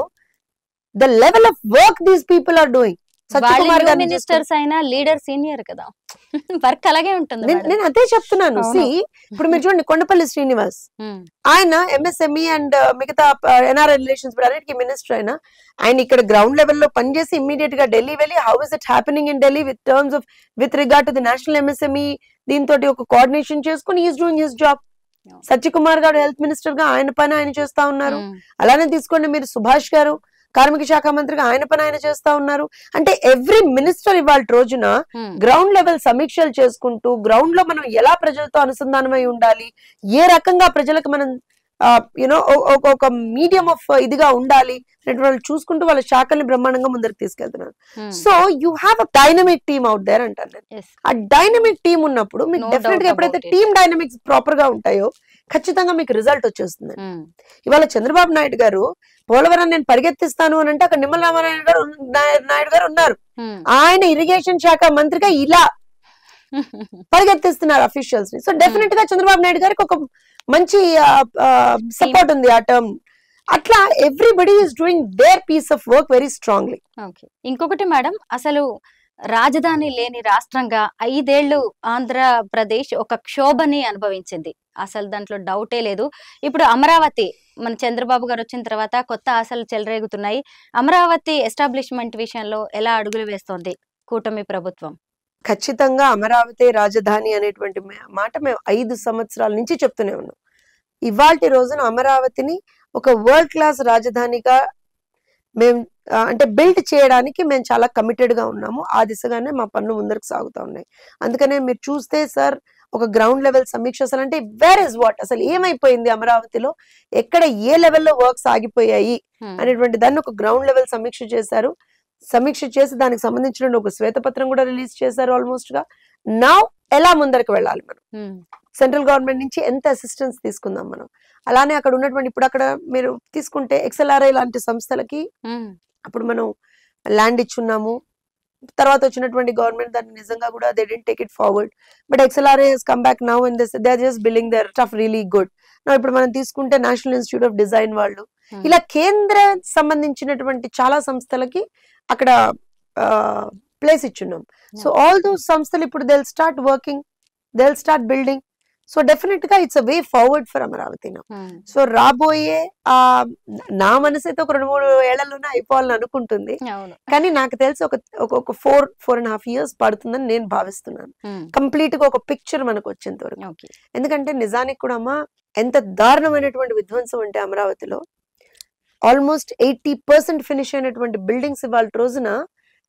S2: The level of work these people are doing.
S1: Ministers అయినా లీడర్ సీనియర్ కదా. వర్క్ అలాగే ఉంటుంది మేడం.
S2: నేను అదే చెప్తున్నాను.
S1: అవును.
S2: సి ఇప్పుడు మీరు చూడండి కొండపల్లి శ్రీనివాస్ ఆయన ఎంఎస్ఎంఈ అండ్ మిగతా ఎన్ఆర్ఐ రిలేషన్స్ అన్నిటికీ మినిస్టర్ ఆయన ఇక్కడ గ్రౌండ్ లెవెల్లో పనిచేసి ఇమ్మీడియట్ గా ఢిల్లీ వెళ్ళి how is it happening in Delhi with terms of with regard to the national MSME దీంతో ఒక కోఆర్డినేషన్ చేసుకుని is doing his job. Satyakumar గారు హెల్త్ మినిస్టర్ గా ఆయన పని ఆయన చేస్తా ఉన్నారు. అలానే తీసుకోండి మీరు సుభాష్ గారు కార్మిక శాఖ మంత్రిగా ఆయన పని ఆయన చేస్తా ఉన్నారు. అంటే ఎవ్రీ మినిస్టర్ ఇవాళ రోజున గ్రౌండ్ లెవెల్ సమీక్షలు చేసుకుంటూ గ్రౌండ్ లో మనం ఎలా ప్రజలతో అనుసంధానమై ఉండాలి, ఏ రకంగా ప్రజలకు మనం యూనో ఒక మీడియం ఆఫ్ ఇదిగా ఉండాలి వాళ్ళు చూసుకుంటూ వాళ్ళ శాఖల్ని బ్రహ్మాండంగా ముందరికి తీసుకెళ్తున్నారు. So you have a dynamic team out there అంటారు నేను. ఆ డైనమిక్ టీమ్ ఉన్నప్పుడు మీకు డెఫినెట్ గా ఎప్పుడైతే టీమ్ డైనమిక్స్ ప్రాపర్ గా ఉంటాయో ఖచ్చితంగా మీకు రిజల్ట్ వచ్చేస్తుంది. ఇవాళ చంద్రబాబు నాయుడు గారు పోలవరం నేను పరిగెత్తిస్తాను అని అంటే అక్కడ నిమ్మల నాయుడు గారు ఉన్నారు. ఆయన ఇరిగేషన్ శాఖ మంత్రిగా ఇలా పరిగెత్తిస్తున్నారు అఫీషియల్స్ ని. సో డెఫినెట్ గా చంద్రబాబు నాయుడు గారికి ఒక మంచి సపోర్ట్ ఉంది ఆ టర్మ్. అట్లా everybody is doing their piece of work very strongly.
S1: ఇంకొకటి మేడం, అసలు రాజధాని లేని రాష్ట్రంగా 5 ఏళ్లు ఆంధ్రప్రదేశ్ ఒక క్షోభని అనుభవించింది. అసలు దాంట్లో డౌటే లేదు. ఇప్పుడు అమరావతి మన చంద్రబాబు గారు వచ్చిన తర్వాత కొత్త ఆశలు చెలరేగుతున్నాయి. అమరావతి ఎస్టాబ్లిష్మెంట్ విషయంలో ఎలా అడుగులు వేస్తోంది కూటమి ప్రభుత్వం?
S2: ఖచ్చితంగా అమరావతి రాజధాని అనేటువంటి మాట మేము 5 సంవత్సరాల నుంచి చెప్తూనే ఉన్నాం. ఇవాల్టి రోజున అమరావతిని ఒక వరల్డ్ క్లాస్ రాజధానిగా మేము అంటే బిల్డ్ చేయడానికి మేము చాలా కమిటెడ్ గా ఉన్నాము. ఆ దిశగానే మా పనులు ముందరకు సాగుతూ ఉన్నాయి. అందుకనే మీరు చూస్తే సార్ ఒక గ్రౌండ్ లెవెల్ సమీక్ష అసలు అంటే వేర్ ఇస్ వాట్ అసలు ఏమైపోయింది అమరావతిలో, ఎక్కడ ఏ లెవెల్లో వర్క్స్ ఆగిపోయాయి అనేటువంటి దాన్ని ఒక గ్రౌండ్ లెవెల్ సమీక్ష చేశారు. సమీక్ష చేసి దానికి సంబంధించిన ఒక శ్వేతపత్రం కూడా రిలీజ్ చేశారు ఆల్మోస్ట్ గా. నౌ ఎలా ముందరకు వెళ్ళాలి మనం, సెంట్రల్ గవర్నమెంట్ నుంచి ఎంత అసిస్టెన్స్ తీసుకుందాం మనం. అలానే అక్కడ ఉన్నటువంటి ఇప్పుడు అక్కడ మీరు తీసుకుంటే ఎక్స్ఎల్ఆర్ఐ లాంటి సంస్థలకి అప్పుడు మనం ల్యాండ్ ఇచ్చున్నాము. తర్వాత వచ్చినటువంటి గవర్నమెంట్ దాన్ని నిజంగా కూడా they didn't take it forward. But XLRI has come back now and they are just building their stuff really good. ఇప్పుడు మనం తీసుకుంటే నేషనల్ ఇన్స్టిట్యూట్ ఆఫ్ డిజైన్ వాళ్ళు ఇలా కేంద్ర సంబంధించినటువంటి చాలా సంస్థలకి అక్కడ ప్లేస్ ఇచ్చున్నాం. సో ఆల్ దోస్ సంస్థలు ఇప్పుడు they will start working, they will start building. So definite గా it's a way forward for Amaravati. So రాబోయే నా మనసు అయితే ఒక 2-3 ఏళ్లలోనే అయిపోవాలని అనుకుంటుంది. కానీ నాకు తెలిసి ఒక 4.5 years పడుతుందని నేను భావిస్తున్నాను కంప్లీట్ గా ఒక పిక్చర్ మనకు వచ్చేంత వరకు. ఎందుకంటే నిజానికి కూడా అమ్మా ఎంత దారుణమైనటువంటి విధ్వంసం అంటే అమరావతిలో ఆల్మోస్ట్ 80% ఫినిష్ అయినటువంటి బిల్డింగ్స్ ఇవాళ రోజున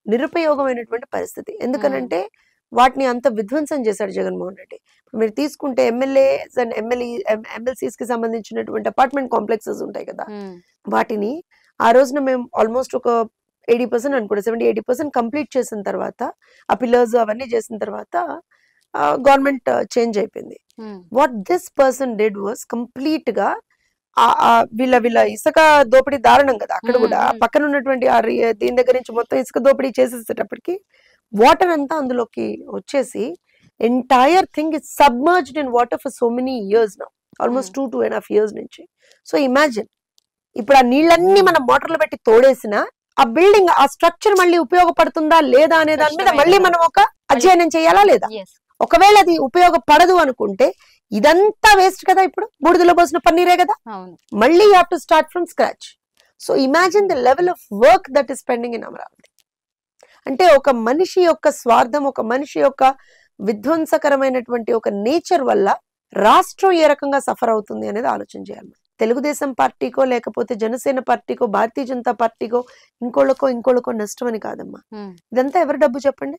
S2: నిరుపయోగమైనటువంటి పరిస్థితి. ఎందుకనంటే వాటిని అంత విధ్వంసం చేశాడు జగన్మోహన్ రెడ్డి. ఇప్పుడు మీరు తీసుకుంటే ఎమ్మెల్యేస్ అండ్ ఎమ్మెల్సీస్ కి సంబంధించినటువంటి అపార్ట్మెంట్ కాంప్లెక్సెస్ ఉంటాయి కదా, వాటిని ఆ రోజున మేము ఆల్మోస్ట్ ఒక 80% అనుకుంటా 70-80% కంప్లీట్ చేసిన తర్వాత ఆ పిల్లర్స్ అవన్నీ చేసిన తర్వాత గవర్నమెంట్ చేంజ్ అయిపోయింది. What this person did was complete గా వీళ్ళ ఇసుక దోపిడీ దారుణం కదా. అక్కడ కూడా పక్కన ఉన్నటువంటి దీని దగ్గర నుంచి మొత్తం ఇసుక దోపిడీ చేసేసేటప్పటికి వాటర్ అంతా అందులోకి వచ్చేసి entire thing is submerged in water for so many years now, almost 2.5 years నుంచి. సో ఇమాజిన్ ఇప్పుడు ఆ నీళ్ళన్నీ మనం మోటార్లు పెట్టి తోడేసిన ఆ బిల్డింగ్ ఆ స్ట్రక్చర్ మళ్ళీ ఉపయోగపడుతుందా లేదా అనే దాని మీద మళ్ళీ మనం ఒక అధ్యయనం చేయాలా లేదా. ఒకవేళ అది ఉపయోగపడదు అనుకుంటే ఇదంతా వేస్ట్ కదా, ఇప్పుడు బూడిదలో పోసిన పన్నీరే కదా, మళ్ళీ you have to start from scratch. So imagine the level of work that is pending in Amaravati. అంటే ఒక మనిషి యొక్క స్వార్థం, ఒక మనిషి యొక్క విధ్వంసకరమైనటువంటి ఒక నేచర్ వల్ల రాష్ట్రం ఏ రకంగా సఫర్ అవుతుంది అనేది ఆలోచన చేయాలి. తెలుగుదేశం పార్టీకో లేకపోతే జనసేన పార్టీకో భారతీయ జనతా పార్టీకో ఇంకోళ్ళకో నష్టం అని కాదమ్మా. ఇదంతా ఎవరి డబ్బు చెప్పండి?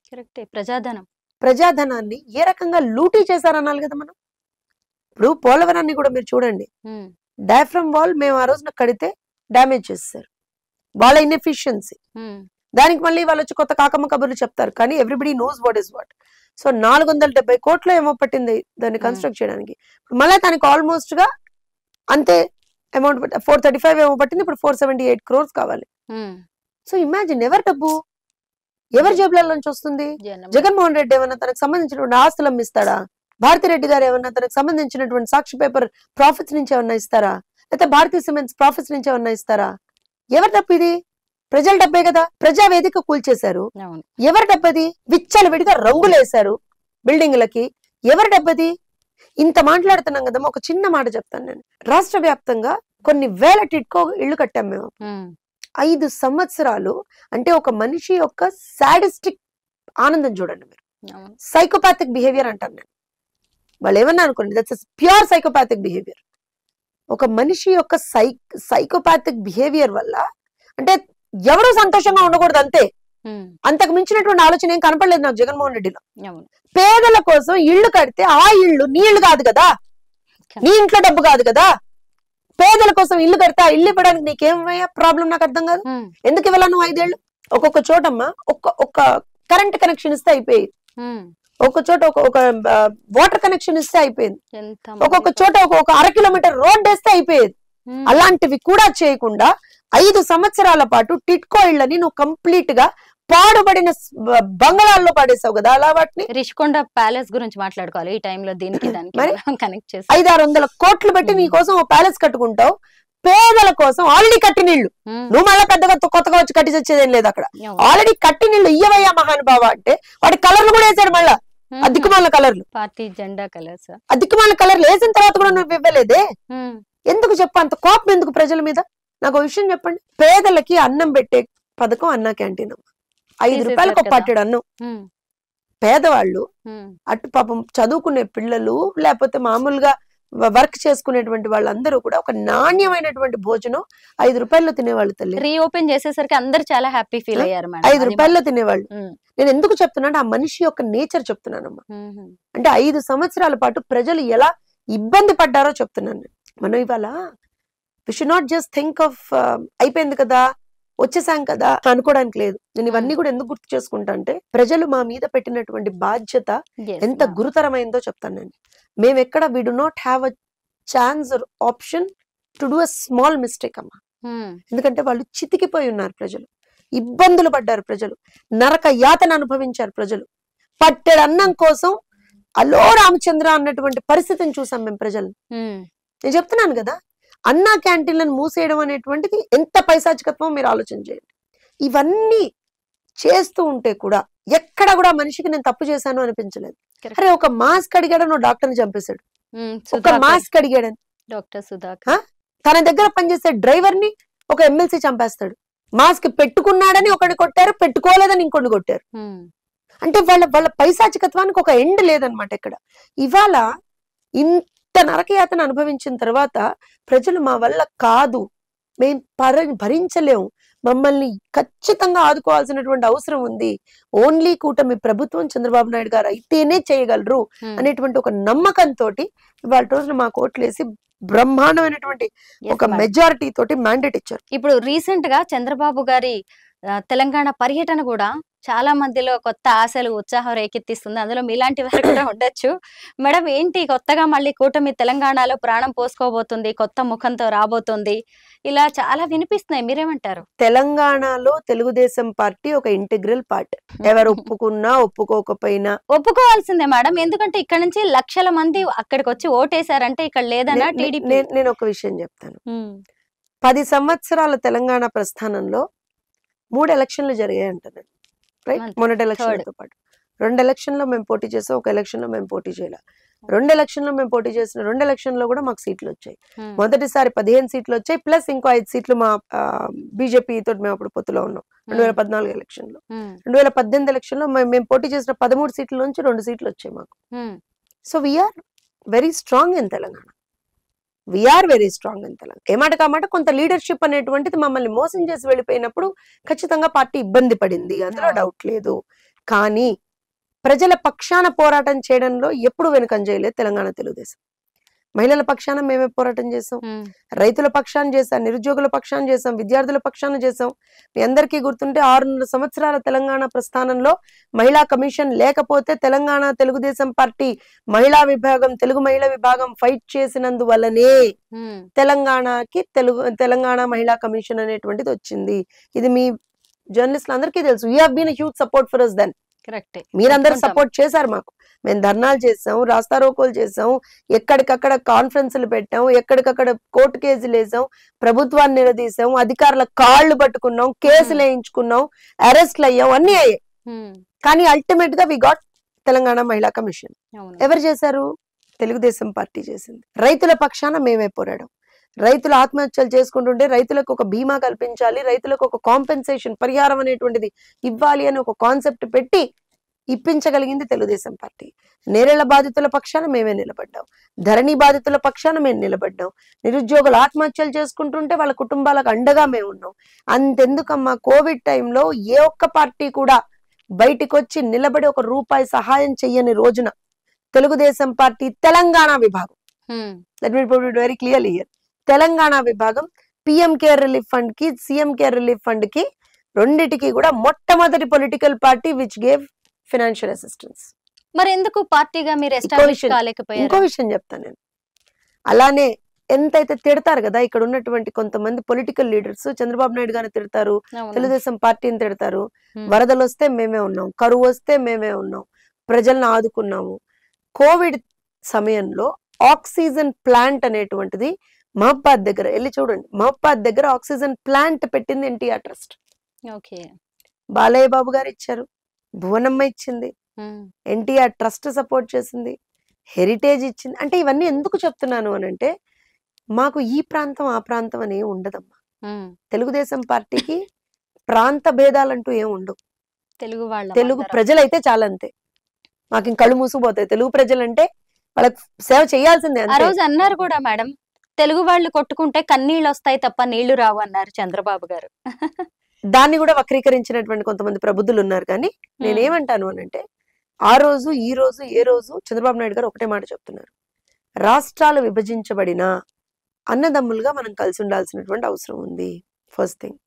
S2: ప్రజాధనాన్ని ఏ రకంగా లూటీ చేశారనాలి కదా మనం. ఇప్పుడు పోలవరాన్ని కూడా మీరు చూడండి, డయాఫ్రమ్ వాల్ మేము ఆ రోజున కడితే డ్యామేజ్ చేస్తారు, వాళ్ళ ఇన్ఎఫిషియన్సీ. దానికి మళ్ళీ వాళ్ళు వచ్చి కొత్త కాకమ్మ కబుర్లు చెప్తారు, కానీ everybody knows what is what. So 470 కోట్లు ఏమో పట్టింది దాన్ని కన్స్ట్రక్ట్ చేయడానికి. మళ్ళీ దానికి ఆల్మోస్ట్ గా అంతే అమౌంట్ 435 ఏమో పట్టింది, ఇప్పుడు 478 crores కావాలి. సో ఇమాజిన్ ఎవరి డబ్బు ఎవరి జేబుల నుంచి వస్తుంది? జగన్మోహన్ రెడ్డి ఏమన్నా తనకు సంబంధించినటువంటి ఆస్తులు అమ్మిస్తాడా? భారతిరెడ్డి గారు ఏమన్నా తనకు సంబంధించినటువంటి సాక్షి పేపర్ ప్రాఫిట్స్ నుంచి ఏమన్నా ఇస్తారా? లేకపోతే భారతీయ సిమెంట్స్ ప్రాఫిట్స్ నుంచి ఏమన్నా ఇస్తారా? ఎవరి డబ్బు ఇది? ప్రజల డబ్బే కదా. ప్రజావేదిక కూల్చేశారు, ఎవరి డబ్బది? విచ్చలవిడిగా రంగులేశారు, బిల్డింగ్లకి. ఎవరి డబ్బది? ఇంత మాట్లాడుతున్నాం కదమ్మా, ఒక చిన్న మాట చెప్తాను నేను. రాష్ట్ర వ్యాప్తంగా కొన్ని వేల టిట్కో ఇళ్లు కట్టాం మేము. 5 సంవత్సరాలు. అంటే ఒక మనిషి యొక్క సాడిస్టిక్ ఆనందం చూడండి మీరు. సైకోపాథిక్ బిహేవియర్ అంటాను నేను. వాళ్ళు ఏమన్నా అనుకోండి, దట్స్ ప్యూర్ సైకోపాథిక్ బిహేవియర్. ఒక మనిషి యొక్క సైకోపాథిక్ బిహేవియర్ వల్ల అంటే ఎవరు సంతోషంగా ఉండకూడదు అంతే. అంతకు మించినటువంటి ఆలోచన ఏం కనపడలేదు నాకు జగన్మోహన్ రెడ్డిలో. పేదల కోసం ఇళ్లు కడితే ఆ ఇళ్లు నీ ఇల్లు కాదు కదా, నీ ఇంట్లో డబ్బు కాదు కదా. పేదల కోసం ఇల్లు కడితే ఆ ఇల్లు ఇవ్వడానికి నీకేమయ్యా ప్రాబ్లం? నాకు అర్థం కాదు. ఎందుకు ఇవ్వాల నువ్వు 5 ఏళ్ళు? ఒక్కొక్క చోటమ్మా ఒక్క కరెంట్ కనెక్షన్ ఇస్తే అయిపోయింది, ఒక్కొక్క చోట ఒక వాటర్ కనెక్షన్ ఇస్తే అయిపోయింది, ఒక్కొక్క చోట ఒక 1/2 కిలోమీటర్ రోడ్ వేస్తే అయిపోయేది. అలాంటివి కూడా చేయకుండా 5 సంవత్సరాల పాటు టిట్కో ఇళ్ళని నువ్వు కంప్లీట్ గా పాడుబడిన బంగాళాల్లో పడేసావు కదా. అలా వాటిని
S1: రిషికొండ ప్యాలెస్ గురించి మాట్లాడుకోవాలి ఈ టైంలో. దీనికి కనెక్ట్ చేసి
S2: 500-600 కోట్లు పెట్టి నీ కోసం ఓ ప్యాలెస్ కట్టుకుంటావు. పేదల కోసం ఆల్రెడీ కట్టినీళ్లు, నువ్వు మళ్ళీ పెద్దగా కొత్తగా వచ్చి కట్టి తెచ్చేదేం లేదు అక్కడ. ఆల్రెడీ కట్టినీళ్లు ఇయ్యవయ్యా మహానుభావ అంటే వాడి కలర్లు కూడా వేసాడు. మళ్ళా అధికమాల కలర్లు,
S1: పార్టీ జెండా కలర్స్,
S2: అధికమాల కలర్లు వేసిన తర్వాత కూడా నువ్వు ఇవ్వలేదే. ఎందుకు చెప్పు అంత కోపం ఎందుకు ప్రజల మీద? నాకు విషయం చెప్పండి. పేదలకి అన్నం పెట్టే పథకం అన్నా క్యాంటీన్. 5 రూపాయలకు ఒక పట్టెడు అన్నం. పేదవాళ్ళు అటు పాపం చదువుకునే పిల్లలు లేకపోతే మామూలుగా వర్క్ చేసుకునేటువంటి వాళ్ళందరూ కూడా ఒక నాణ్యమైనటువంటి భోజనం 5 రూపాయల్లో తినేవాళ్ళు. తల్లి
S1: రీఓపెన్ చేసేసరికి అందరు చాలా హ్యాపీ ఫీల్ అయ్యారు.
S2: 5 రూపాయల్లో తినేవాళ్ళు. నేను ఎందుకు చెప్తున్నాను, ఆ మనిషి యొక్క నేచర్ చెప్తున్నానమ్మా. అంటే 5 సంవత్సరాల పాటు ప్రజలు ఎలా ఇబ్బంది పడ్డారో చెప్తున్నాను. మనం ఇవాళ we should not just think of అయిపోయింది కదా, వచ్చేసాం కదా అనుకోవడానికి లేదు. నేను ఇవన్నీ కూడా ఎందుకు గుర్తు చేసుకుంటా అంటే ప్రజలు మా మీద పెట్టినటువంటి బాధ్యత ఎంత గురుతరమైందో చెప్తాను నేను. మేము ఎక్కడ we do not have a chance or option to do a small mistake అమ్మా. ఎందుకంటే వాళ్ళు చితికిపోయి ఉన్నారు ప్రజలు, ఇబ్బందులు పడ్డారు ప్రజలు, నరక యాతన అనుభవించారు ప్రజలు. పట్టెడు అన్నం కోసం అలో రామచంద్ర అన్నటువంటి పరిస్థితిని చూసాం మేము ప్రజలు. నేను చెప్తున్నాను కదా, అన్నా క్యాంటీన్లను మూసేయడం అనేటువంటిది ఎంత పైశాచికత్వం మీరు ఆలోచన చేయండి. ఇవన్నీ చేస్తూ ఉంటే కూడా ఎక్కడ కూడా మనిషికి నేను తప్పు చేశాను అనిపించలేదు. అరే ఒక మాస్క్ అడిగాడని నువ్వు డాక్టర్ని చంపేశాడు, ఒక మాస్క్ అడిగాడని.
S1: డాక్టర్ సుధాకర్
S2: తన దగ్గర పనిచేసే డ్రైవర్ ని ఒక ఎమ్మెల్సీ చంపేస్తాడు. మాస్క్ పెట్టుకున్నాడని ఒకటి కొట్టారు, పెట్టుకోలేదని ఇంకొన్ని కొట్టారు. అంటే వాళ్ళ పైశాచికత్వానికి ఒక ఎండ్ లేదనమాట ఇక్కడ. ఇవాళ ఇంత నరకయాతన అనుభవించిన తర్వాత ప్రజలు మా వల్ల కాదు, మేము భరించలేము, మమ్మల్ని ఖచ్చితంగా ఆదుకోవాల్సినటువంటి అవసరం ఉంది, ఓన్లీ కూటమి ప్రభుత్వం చంద్రబాబు నాయుడు గారు అయితేనే చేయగలరు అనేటువంటి ఒక నమ్మకంతో ఇవాళ రోజున మా కోట్లేసి బ్రహ్మాండమైనటువంటి ఒక మెజారిటీ తోటి మ్యాండేట్ ఇచ్చారు.
S1: ఇప్పుడు రీసెంట్ గా చంద్రబాబు గారి తెలంగాణ పర్యటన కూడా చాలా మందిలో కొత్త ఆశలు, ఉత్సాహం రేకెత్తిస్తుంది. అందులో మీలాంటి వారు కూడా ఉండొచ్చు. మేడం, ఏంటి కొత్తగా మళ్ళీ కూటమి తెలంగాణలో ప్రాణం పోసుకోబోతుంది, కొత్త ముఖంతో రాబోతుంది, ఇలా చాలా వినిపిస్తున్నాయి, మీరేమంటారు?
S2: తెలంగాణలో తెలుగుదేశం పార్టీ ఒక ఇంటిగ్రల్ పార్ట్. ఎవరు ఒప్పుకున్నా ఒప్పుకోకపోయినా
S1: ఒప్పుకోవాల్సిందే మేడం. ఎందుకంటే ఇక్కడ నుంచి లక్షల మంది అక్కడికి వచ్చి ఓటేశారంటే ఇక్కడ లేదన్నా టీడీపీ.
S2: నేను ఒక విషయం చెప్తాను. 10 సంవత్సరాల తెలంగాణ ప్రస్థానంలో 3 ఎలక్షన్లు జరిగాయి అంటారు. రైట్, మొన్నటి ఎలక్షన్లతో పాటు 2 ఎలక్షన్లో మేము పోటీ చేసాం, ఒక ఎలక్షన్ లో మేము పోటీ చేయాలి. 2 ఎలక్షన్లో మేము పోటీ చేసిన 2 ఎలక్షన్లో కూడా మాకు సీట్లు వచ్చాయి. మొదటిసారి 15 సీట్లు వచ్చాయి, ప్లస్ ఇంకో 5 సీట్లు మా బీజేపీ తోటి మేము అప్పుడు పొత్తులో ఉన్నాం 2014 ఎలక్షన్లో. 2018 ఎలక్షన్లో మేము పోటీ చేసిన 13 సీట్ల నుంచి 2 సీట్లు వచ్చాయి మాకు. So we're very strong in Telangana, we're very strong in Telangana. ఏమాట కామాట కొంత లీడర్షిప్ అనేటువంటిది మమ్మల్ని మోసం చేసి వెళ్ళిపోయినప్పుడు ఖచ్చితంగా పార్టీ ఇబ్బంది పడింది, అందులో డౌట్ లేదు. కానీ ప్రజల పక్షాన పోరాటం చేయడంలో ఎప్పుడు వెనుకం చేయలేదు తెలంగాణ తెలుగుదేశం. మహిళల పక్షాన మేమే పోరాటం చేసాం, రైతుల పక్షాన చేసాం, నిరుద్యోగుల పక్షాన చేసాం, విద్యార్థుల పక్షాన చేసాం. మీ అందరికీ గుర్తుంటే 6 సంవత్సరాల తెలంగాణ ప్రస్థానంలో మహిళా కమిషన్ లేకపోతే తెలంగాణ తెలుగుదేశం పార్టీ మహిళా విభాగం, తెలుగు మహిళా విభాగం ఫైట్ చేసినందువల్లనే తెలంగాణ మహిళా కమిషన్ అనేటువంటిది వచ్చింది. ఇది మీ జర్నలిస్టులు అందరికీ తెలుసు. You have been a huge support for us then. మీరందరూ సపోర్ట్ చేశారు మాకు. మేము ధర్నాలు చేసాం, రాస్తారోకోలు చేసాం, ఎక్కడికక్కడ కాన్ఫరెన్స్లు పెట్టాం, ఎక్కడికక్కడ కోర్టు కేసులు వేసాం, ప్రభుత్వాన్ని నిలదీసాం, అధికారుల కాళ్ళు పట్టుకున్నాం, కేసులు వేయించుకున్నాం, అరెస్ట్లు అయ్యాం, అన్ని అయ్యాయి. కానీ అల్టిమేట్ గా వి గాట్ తెలంగాణ మహిళా కమిషన్. ఎవరు చేశారు? తెలుగుదేశం పార్టీ చేసింది. రైతుల పక్షాన మేమే పోరాడాం. రైతులు ఆత్మహత్యలు చేసుకుంటుంటే రైతులకు ఒక బీమా కల్పించాలి, రైతులకు ఒక కాంపెన్సేషన్ పరిహారం అనేటువంటిది ఇవ్వాలి అని ఒక కాన్సెప్ట్ పెట్టి ఇప్పించగలిగింది తెలుగుదేశం పార్టీ. నేరేళ్ల బాధితుల పక్షాన మేమే నిలబడ్డాం, ధరణి బాధితుల పక్షాన మేము నిలబడ్డాం, నిరుద్యోగులు ఆత్మహత్యలు చేసుకుంటుంటే వాళ్ళ కుటుంబాలకు అండగా మేము ఉన్నాం. అంతెందుకమ్మా, కోవిడ్ టైంలో ఏ ఒక్క పార్టీ కూడా బయటికి వచ్చి నిలబడి ఒక రూపాయి సహాయం చెయ్యని రోజున తెలుగుదేశం పార్టీ తెలంగాణ విభాగం, let me put it very clearly here, Telangana విభాగం పిఎం కేర్ రిలీఫ్ ఫండ్ కి, సీఎం కేర్ రిలీఫ్ ఫండ్ కి, రెండిటికి కూడా మొట్టమొదటి political party which gave financial assistance.
S1: మరి ఎందుకు పార్టీగా మీరు ఎస్టాబ్లిష్ కాలేకపోయారు?
S2: ఇంకో విషయం చెప్తాను నేను. అలానే ఎంతైతే తిడతారు కదా ఇక్కడ ఉన్నటువంటి కొంతమంది పొలిటికల్ లీడర్స్, చంద్రబాబు నాయుడు గారిని తిడతారు, తెలుగుదేశం పార్టీని తిడతారు. వరదలు వస్తే మేమే ఉన్నాం, కరువు వస్తే మేమే ఉన్నాం, ప్రజలను ఆదుకున్నాము. కోవిడ్ సమయంలో ఆక్సిజన్ ప్లాంట్ అనేటువంటిది మహబాద్ దగ్గర వెళ్ళి చూడండి, మహబాద్ దగ్గర ఆక్సిజన్ ప్లాంట్ పెట్టింది ఎన్టీఆర్ ట్రస్ట్. బాలయ్య బాబు గారు ఇచ్చారు, భువనమ్మ ఇచ్చింది, ఎన్టీఆర్ ట్రస్ట్ సపోర్ట్ చేసింది, హెరిటేజ్ ఇచ్చింది. అంటే ఇవన్నీ ఎందుకు చెప్తున్నాను అని అంటే, మాకు ఈ ప్రాంతం ఆ ప్రాంతం అని ఉండదమ్మా. తెలుగుదేశం పార్టీకి ప్రాంత భేదాలంటూ ఏం ఉండవు. తెలుగు ప్రజలైతే చాలా అంతే, మాకు ఇంక కళ్ళు మూసుకుపోతాయి. తెలుగు ప్రజలంటే వాళ్ళకి సేవ చేయాల్సిందే.
S1: ఆ రోజు అన్నారు కూడా మేడం, తెలుగు వాళ్ళు కొట్టుకుంటే కన్నీళ్ళు వస్తాయి తప్ప నీళ్లు రావు అన్నారు చంద్రబాబు గారు.
S2: దాన్ని కూడా వక్రీకరించినటువంటి కొంతమంది ప్రబుద్ధులు ఉన్నారు. కానీ నేనేమంటాను అని అంటే, ఆ రోజు ఈ రోజు ఏ రోజు చంద్రబాబు నాయుడు గారు ఒకటే మాట చెప్తున్నారు, రాష్ట్రాలు విభజించబడిన అన్నదమ్ములుగా మనం కలిసి ఉండాల్సినటువంటి అవసరం ఉంది. First thing.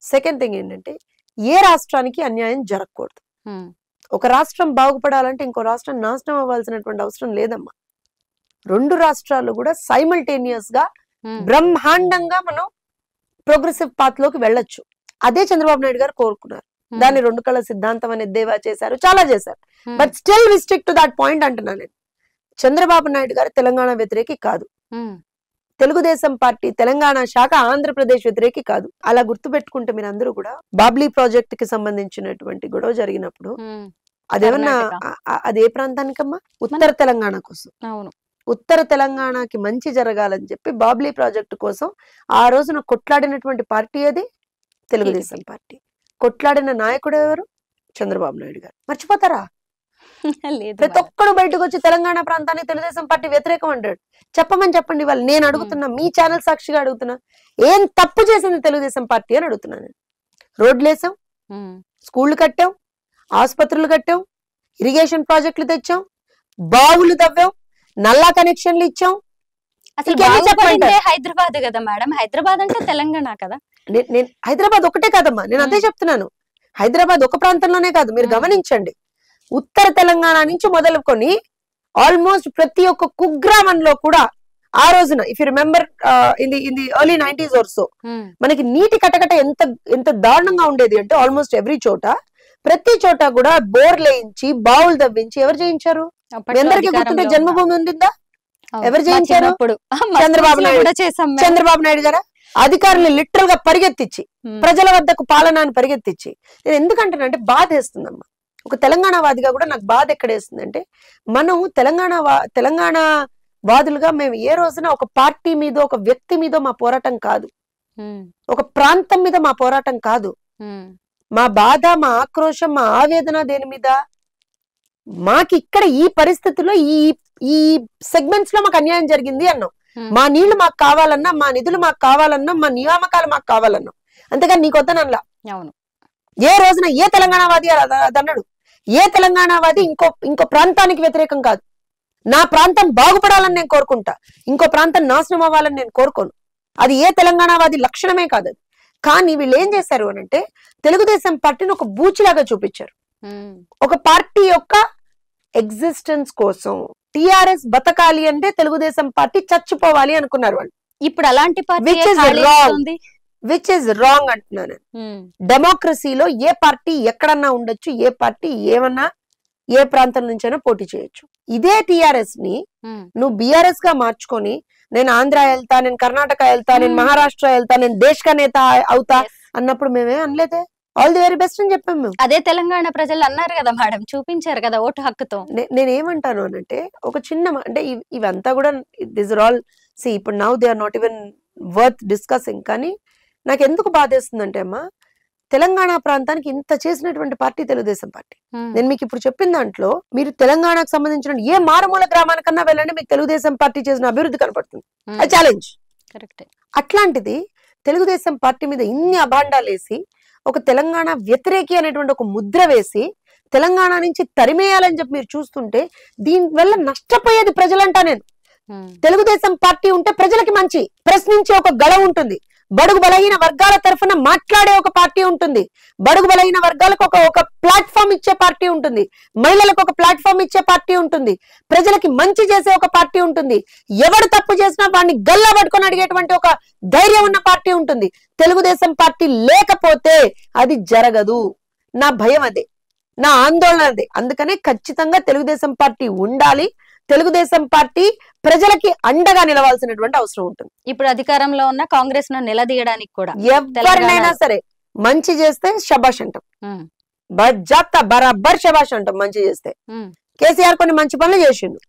S2: సెకండ్ థింగ్ ఏంటంటే, ఏ రాష్ట్రానికి అన్యాయం జరగకూడదు. ఒక రాష్ట్రం బాగుపడాలంటే ఇంకో రాష్ట్రం నాశనం అవ్వాల్సినటువంటి అవసరం లేదమ్మా. రెండు రాష్ట్రాలు కూడా సైమల్టేనియస్ గా బ్రహ్మాండంగా మనం ప్రోగ్రెసివ్ పాత్ లోకి వెళ్ళొచ్చు. అదే చంద్రబాబు నాయుడు గారు కోరుకున్నారు. దాన్ని రెండు కళ సిద్ధాంతం అనేది దేవా చేశారు, చాలా చేశారు. But still we stick to that point అంటున్నాను నేను. చంద్రబాబు నాయుడు గారు తెలంగాణ వ్యతిరేకి కాదు, తెలుగుదేశం పార్టీ తెలంగాణ శాఖ ఆంధ్రప్రదేశ్ వ్యతిరేకి కాదు. అలా గుర్తుపెట్టుకుంటే మీరు అందరూ కూడా, బాబ్లీ ప్రాజెక్ట్ కి సంబంధించినటువంటి గొడవ జరిగినప్పుడు అదేమన్నా అది ఏ ప్రాంతానికమ్మా? ఉత్తర తెలంగాణ కోసం. ఉత్తర తెలంగాణకి మంచి జరగాలని చెప్పి బాబ్లీ ప్రాజెక్టు కోసం ఆ రోజున కొట్లాడినటువంటి పార్టీ అది తెలుగుదేశం పార్టీ. కొట్లాడిన నాయకుడు ఎవరు? చంద్రబాబు నాయుడు గారు. మర్చిపోతారా? ప్రతి ఒక్కడు బయటకు వచ్చి తెలంగాణ ప్రాంతాన్ని తెలుగుదేశం పార్టీ వ్యతిరేకం అంటాడు. చెప్పమని చెప్పండి. వాళ్ళు నేను అడుగుతున్నా, మీ ఛానల్ సాక్షిగా అడుగుతున్నా, ఏం తప్పు చేసింది తెలుగుదేశం పార్టీ అని అడుగుతున్నా నేను. రోడ్లు వేసాం, స్కూళ్లు కట్టాం, ఆసుపత్రులు కట్టాం, ఇరిగేషన్ ప్రాజెక్టులు తెచ్చాం, బావులు తవ్వాం, నల్లా కనెక్షన్లు ఇచ్చాం.
S1: హైదరాబాద్ కదా మేడం, హైదరాబాద్ అంటే తెలంగాణ కదా.
S2: నేను హైదరాబాద్ ఒకటే కాదమ్మా, నేను అదే చెప్తున్నాను. హైదరాబాద్ ఒక ప్రాంతంలోనే కాదు, మీరు గమనించండి. ఉత్తర తెలంగాణ నుంచి మొదలుకొని ఆల్మోస్ట్ ప్రతి ఒక్క కుగ్రామంలో కూడా ఆ రోజున, if you remember in the early 90s or so, మనకి నీటి కటకట ఎంత దారుణంగా ఉండేది అంటే, ఆల్మోస్ట్ ఎవ్రీ చోట, ప్రతి చోట కూడా బోర్లు వేయించి, బావులు తవ్వించి ఎవరు చేయించారు? అందరికీ గుర్తుంటే జన్మభూమి ఉందిందా? ఎవరు చేయించారు? చంద్రబాబు నాయుడు. చంద్రబాబు నాయుడు గారా? అధికారులు లిటరల్ గా పరిగెత్తించి, ప్రజల వద్దకు పాలనాన్ని పరిగెత్తించి. నేను ఎందుకంటానంటే బాధ వేస్తుందమ్మా. ఒక తెలంగాణ వాదిగా కూడా నాకు బాధ ఎక్కడేస్తుందంటే, మనం తెలంగాణ వాదులుగా మేము ఏ రోజున ఒక పార్టీ మీద, ఒక వ్యక్తి మీద మా పోరాటం కాదు, ఒక ప్రాంతం మీద మా పోరాటం కాదు. మా బాధ, మా ఆక్రోశం, మా ఆవేదన దేని మీద? మాకు ఇక్కడ ఈ పరిస్థితుల్లో ఈ సెగ్మెంట్స్ లో మాకు అన్యాయం జరిగింది అన్నాం. మా నీళ్లు మాకు కావాలన్నా, మా నిధులు మాకు కావాలన్నా, మా నియామకాలు మాకు కావాలన్నా. అంతేగాని నీకు వద్దనలా. ఏ రోజున ఏ తెలంగాణవాది అదన్నాడు? ఏ తెలంగాణవాది ఇంకో ప్రాంతానికి వ్యతిరేకం కాదు. నా ప్రాంతం బాగుపడాలని నేను కోరుకుంటా, ఇంకో ప్రాంతం నాశనం అవ్వాలని నేను కోరుకోను. అది ఏ తెలంగాణవాది లక్షణమే కాదు అది. కానీ వీళ్ళు ఏం చేశారు అని అంటే, తెలుగుదేశం పార్టీని ఒక బూచిలాగా చూపించారు. ఒక పార్టీ యొక్క ఎగ్జిస్టెన్స్ కోసం టిఆర్ఎస్ బతకాలి అంటే తెలుగుదేశం పార్టీ చచ్చిపోవాలి అనుకున్నారు వాళ్ళు.
S1: ఇప్పుడు అలాంటి
S2: విచ్ ఇస్ రాంగ్ అంటున్నాను. డెమోక్రసీలో ఏ పార్టీ ఎక్కడన్నా ఉండొచ్చు, ఏ పార్టీ ఏమన్నా ఏ ప్రాంతం నుంచైనా పోటీ చేయొచ్చు. ఇదే టిఆర్ఎస్ ని నువ్వు బిఆర్ఎస్ గా మార్చుకొని, నేను ఆంధ్ర వెళ్తా, నేను కర్ణాటక వెళ్తా, నేను మహారాష్ట్ర వెళ్తా, నేను దేశ నేత అవుతా అన్నప్పుడు మేమే అనలేదే. ఆల్ ది వెరీ బెస్ట్ అని చెప్పాం మేము.
S1: అదే తెలంగాణ ప్రజలు అన్నారు కదా మేడం, చూపించారు కదా ఓటు హక్కుతో.
S2: నేనేమంటాను అని అంటే ఒక చిన్న అంటే ఇవంతా కూడా దిస్ ఆర్ ఆల్ సి ఇప్పుడు now they are not even worth discussing. కానీ నాకు ఎందుకు బాధేస్తుందంటే అమ్మా, తెలంగాణ ప్రాంతానికి ఇంత చేసినటువంటి పార్టీ తెలుగుదేశం పార్టీ. నేను మీకు ఇప్పుడు చెప్పిన దాంట్లో మీరు తెలంగాణకు సంబంధించిన ఏ మారుమూల గ్రామానికన్నా వెళ్ళండి, మీకు తెలుగుదేశం పార్టీ చేసిన అభివృద్ధి కనపడుతుంది. అది ఛాలెంజ్. అట్లాంటిది తెలుగుదేశం పార్టీ మీద ఇన్ని అభాండాలు వేసి ఒక తెలంగాణ వ్యతిరేకి అనేటువంటి ఒక ముద్ర వేసి తెలంగాణ నుంచి తరిమేయాలని చెప్పి మీరు చూస్తుంటే దీని వల్ల నష్టపోయేది ప్రజలంటా. నేను తెలుగుదేశం పార్టీ ఉంటే ప్రజలకి మంచి, ప్రశ్నించే ఒక గళ ఉంటుంది, బడుగు బలహీన వర్గాల తరఫున మాట్లాడే ఒక పార్టీ ఉంటుంది, బడుగు బలహీన వర్గాలకు ఒక ప్లాట్ఫామ్ ఇచ్చే పార్టీ ఉంటుంది, మహిళలకు ఒక ప్లాట్ఫామ్ ఇచ్చే పార్టీ ఉంటుంది, ప్రజలకి మంచి చేసే ఒక పార్టీ ఉంటుంది, ఎవడు తప్పు చేసినా వాడిని గల్లా పట్టుకొని అడిగేటువంటి ఒక ధైర్యం ఉన్న పార్టీ ఉంటుంది. తెలుగుదేశం పార్టీ లేకపోతే అది జరగదు. నా భయం అదే, నా ఆందోళన అదే. అందుకనే ఖచ్చితంగా తెలుగుదేశం పార్టీ ఉండాలి. తెలుగుదేశం పార్టీ ప్రజలకి అండగా నిలవాల్సినటువంటి అవసరం ఉంటుంది.
S1: ఇప్పుడు అధికారంలో ఉన్న కాంగ్రెస్ ను నిలదీయడానికి కూడా
S2: ఎవరినైనా సరే మంచి చేస్తే శబాష్ అంటాం, బరాబర్ శబాష్ అంటాం. మంచి చేస్తే కేసీఆర్ కొన్ని మంచి పనులు చేసిండు,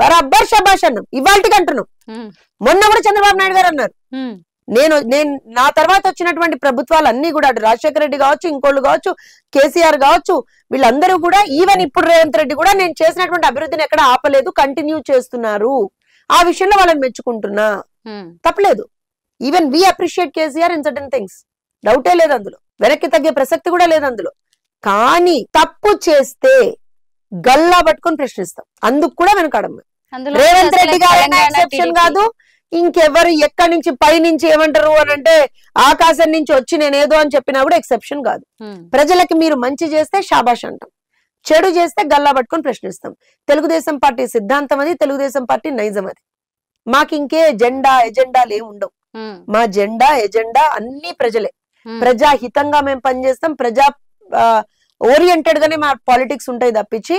S2: బరాబర్ శబాష్ అన్నాం. ఇవాళకి అంటున్నాం. మొన్న కూడా చంద్రబాబు నాయుడు గారు అన్నారు, నేను నా తర్వాత వచ్చినటువంటి ప్రభుత్వాలు అన్ని కూడా అటు రాజశేఖర రెడ్డి కావచ్చు, ఇంకోళ్ళు కావచ్చు, కేసీఆర్ కావచ్చు, వీళ్ళందరూ కూడా ఈవెన్ ఇప్పుడు రేవంత్ రెడ్డి కూడా నేను చేసినటువంటి అభివృద్ధిని ఎక్కడ ఆపలేదు, కంటిన్యూ చేస్తున్నారు. ఆ విషయంలో వాళ్ళని మెచ్చుకుంటున్నా, తప్పలేదు. Even we appreciate KCR in certain things, డౌటే లేదు అందులో, వెనక్కి తగ్గే ప్రసక్తి కూడా లేదు అందులో. కానీ తప్పు చేస్తే గల్లా పట్టుకొని ప్రశ్నిస్తాం, అందుకు కూడా వెనకాడమ్మ. రేవంత్ రెడ్డి గారు ఎక్సెప్షన్ కాదు, ఇంకెవరు ఎక్కడి నుంచి పై నుంచి ఏమంటారు అని అంటే ఆకాశం నుంచి వచ్చి నేనేదో అని చెప్పినా కూడా ఎక్సెప్షన్ కాదు. ప్రజలకి మీరు మంచి చేస్తే షాబాష్ అంటాం, చెడు చేస్తే గల్లా పట్టుకొని ప్రశ్నిస్తాం. తెలుగుదేశం పార్టీ సిద్ధాంతం అది, తెలుగుదేశం పార్టీ నైజం అది. మాకు ఇంకే ఎజెండాలు ఏమి ఉండవు. మా జెండా ఎజెండా అన్ని ప్రజలే, ప్రజాహితంగా మేము పనిచేస్తాం, ప్రజా ఓరియంటెడ్ గానే మా పాలిటిక్స్ ఉంటాయి తప్పించి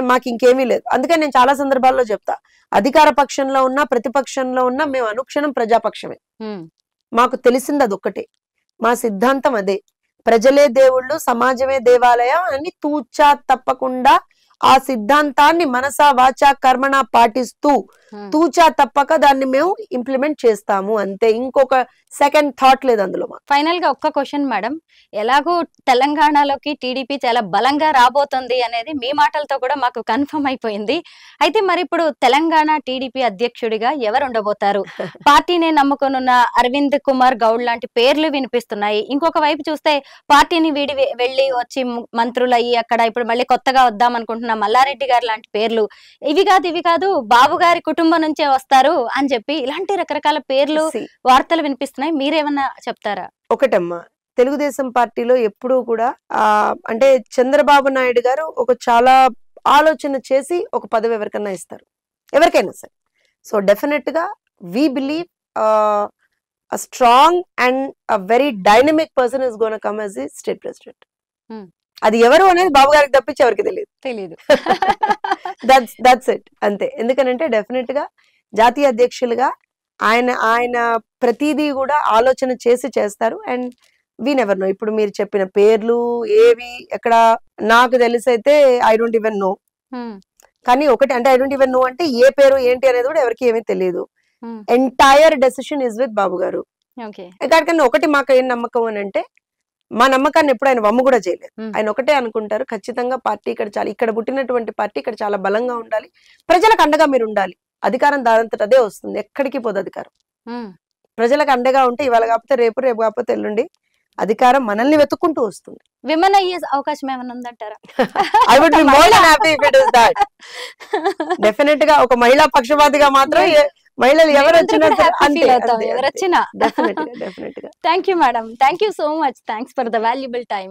S2: మాకు ఇంకేమీ లేదు. అందుకని నేను చాలా సందర్భాల్లో చెప్తా, అధికార పక్షంలో ఉన్నా ప్రతిపక్షంలో ఉన్నా మేము అనుక్షణం ప్రజాపక్షమే. మాకు తెలిసింది అదొక్కటే, మా సిద్ధాంతం అదే. ప్రజలే దేవుళ్ళు, సమాజమే దేవాలయం అని తూచా తప్పకుండా ఆ సిద్ధాంతాన్ని మనసా వాచా కర్మణ పాటిస్తూ తూచా తప్పక దాన్ని మేము ఇంప్లిమెంట్ చేస్తాము, అంతే. ఇంకొక సెకండ్ థాట్ లేదు అందులో.
S1: ఫైనల్ గా ఒక్క క్వశ్చన్ మేడం, ఎలాగో తెలంగాణలోకి టీడీపీ చాలా బలంగా రాబోతుంది అనేది మీ మాటలతో కూడా మాకు కన్ఫర్మ్ అయిపోయింది. అయితే మరి ఇప్పుడు తెలంగాణ టీడీపీ అధ్యక్షుడిగా ఎవరు ఉండబోతారు? పార్టీని నమ్ముకున్న అరవింద్ కుమార్ గౌడ్ లాంటి పేర్లు వినిపిస్తున్నాయి. ఇంకొక వైపు చూస్తే పార్టీని వీడి వెళ్ళి వచ్చి మంత్రులు అయ్యి అక్కడ ఇప్పుడు మళ్ళీ కొత్తగా వద్దాం అనుకుంటున్న మల్లారెడ్డి గారు లాంటి పేర్లు, ఇవి కాదు బాబు గారి కుటుంబం నుంచే వస్తారు అని చెప్పి ఇలాంటి రకరకాల పేర్లు వార్తలు వినిపిస్తున్నాయి. మీరేమన్నా చెప్తారా?
S2: ఒకటమ్మా, తెలుగుదేశం పార్టీలో ఎప్పుడూ కూడా అంటే చంద్రబాబు నాయుడు గారు ఒక చాలా ఆలోచన చేసి ఒక పదవి ఎవరికన్నా ఇస్తారు, ఎవరికైనా సరే. సో డెఫినెట్ గా we believe a strong and a very dynamic person is going to come as the state president. అది ఎవరు అనేది బాబు గారికి తప్పించి ఎవరికి తెలియదు. దట్స్ ఇట్, అంతే. ఎందుకనంటే డెఫినెట్ గా జాతీయ అధ్యక్షులుగా ఆయన ప్రతిదీ కూడా ఆలోచన చేసి చేస్తారు. అండ్ వీ నెవర్ నో, ఇప్పుడు మీరు చెప్పిన పేర్లు ఏవి ఎక్కడ నాకు తెలిసైతే ఐ డోంట్ ఈవెన్ నో. కానీ ఒకటి అంటే ఐ డోంట్ ఈవెన్ నో అంటే ఏ పేరు ఏంటి అనేది కూడా ఎవరికి ఏమీ తెలియదు. ఎంటైర్ డెసిషన్ ఇస్ విత్ బాబు గారు. ఎక్కడికన్నా ఒకటి మాకు ఏం నమ్మకం అని అంటే, మా నమ్మకాన్ని ఎప్పుడు ఆయన వమ్ము కూడా చేయలేదు. ఆయన ఒకటే అనుకుంటారు, ఖచ్చితంగా పార్టీ ఇక్కడ పుట్టినటువంటి పార్టీ ఇక్కడ చాలా బలంగా ఉండాలి, ప్రజలకు అండగా మీరు ఉండాలి. అధికారం దానంతట అదే వస్తుంది, ఎక్కడికి పోదు అధికారం. ప్రజలకు అండగా ఉంటే ఇవాళ కాకపోతే రేపు కాకపోతే ఎల్లుండి అధికారం మనల్ని వెతుక్కుంటూ వస్తుంది.
S1: విమన్ అయ్యే అవకాశం ఏమైనా ఉందంటారా?
S2: I would be more than happy if it is that. Definite గా ఒక మహిళా పక్షపాతిగా మాత్రం మహిళలు ఎవరు వచ్చినా
S1: డెఫినెట్ గా. Thank you madam, thank you so much, thanks for the valuable time.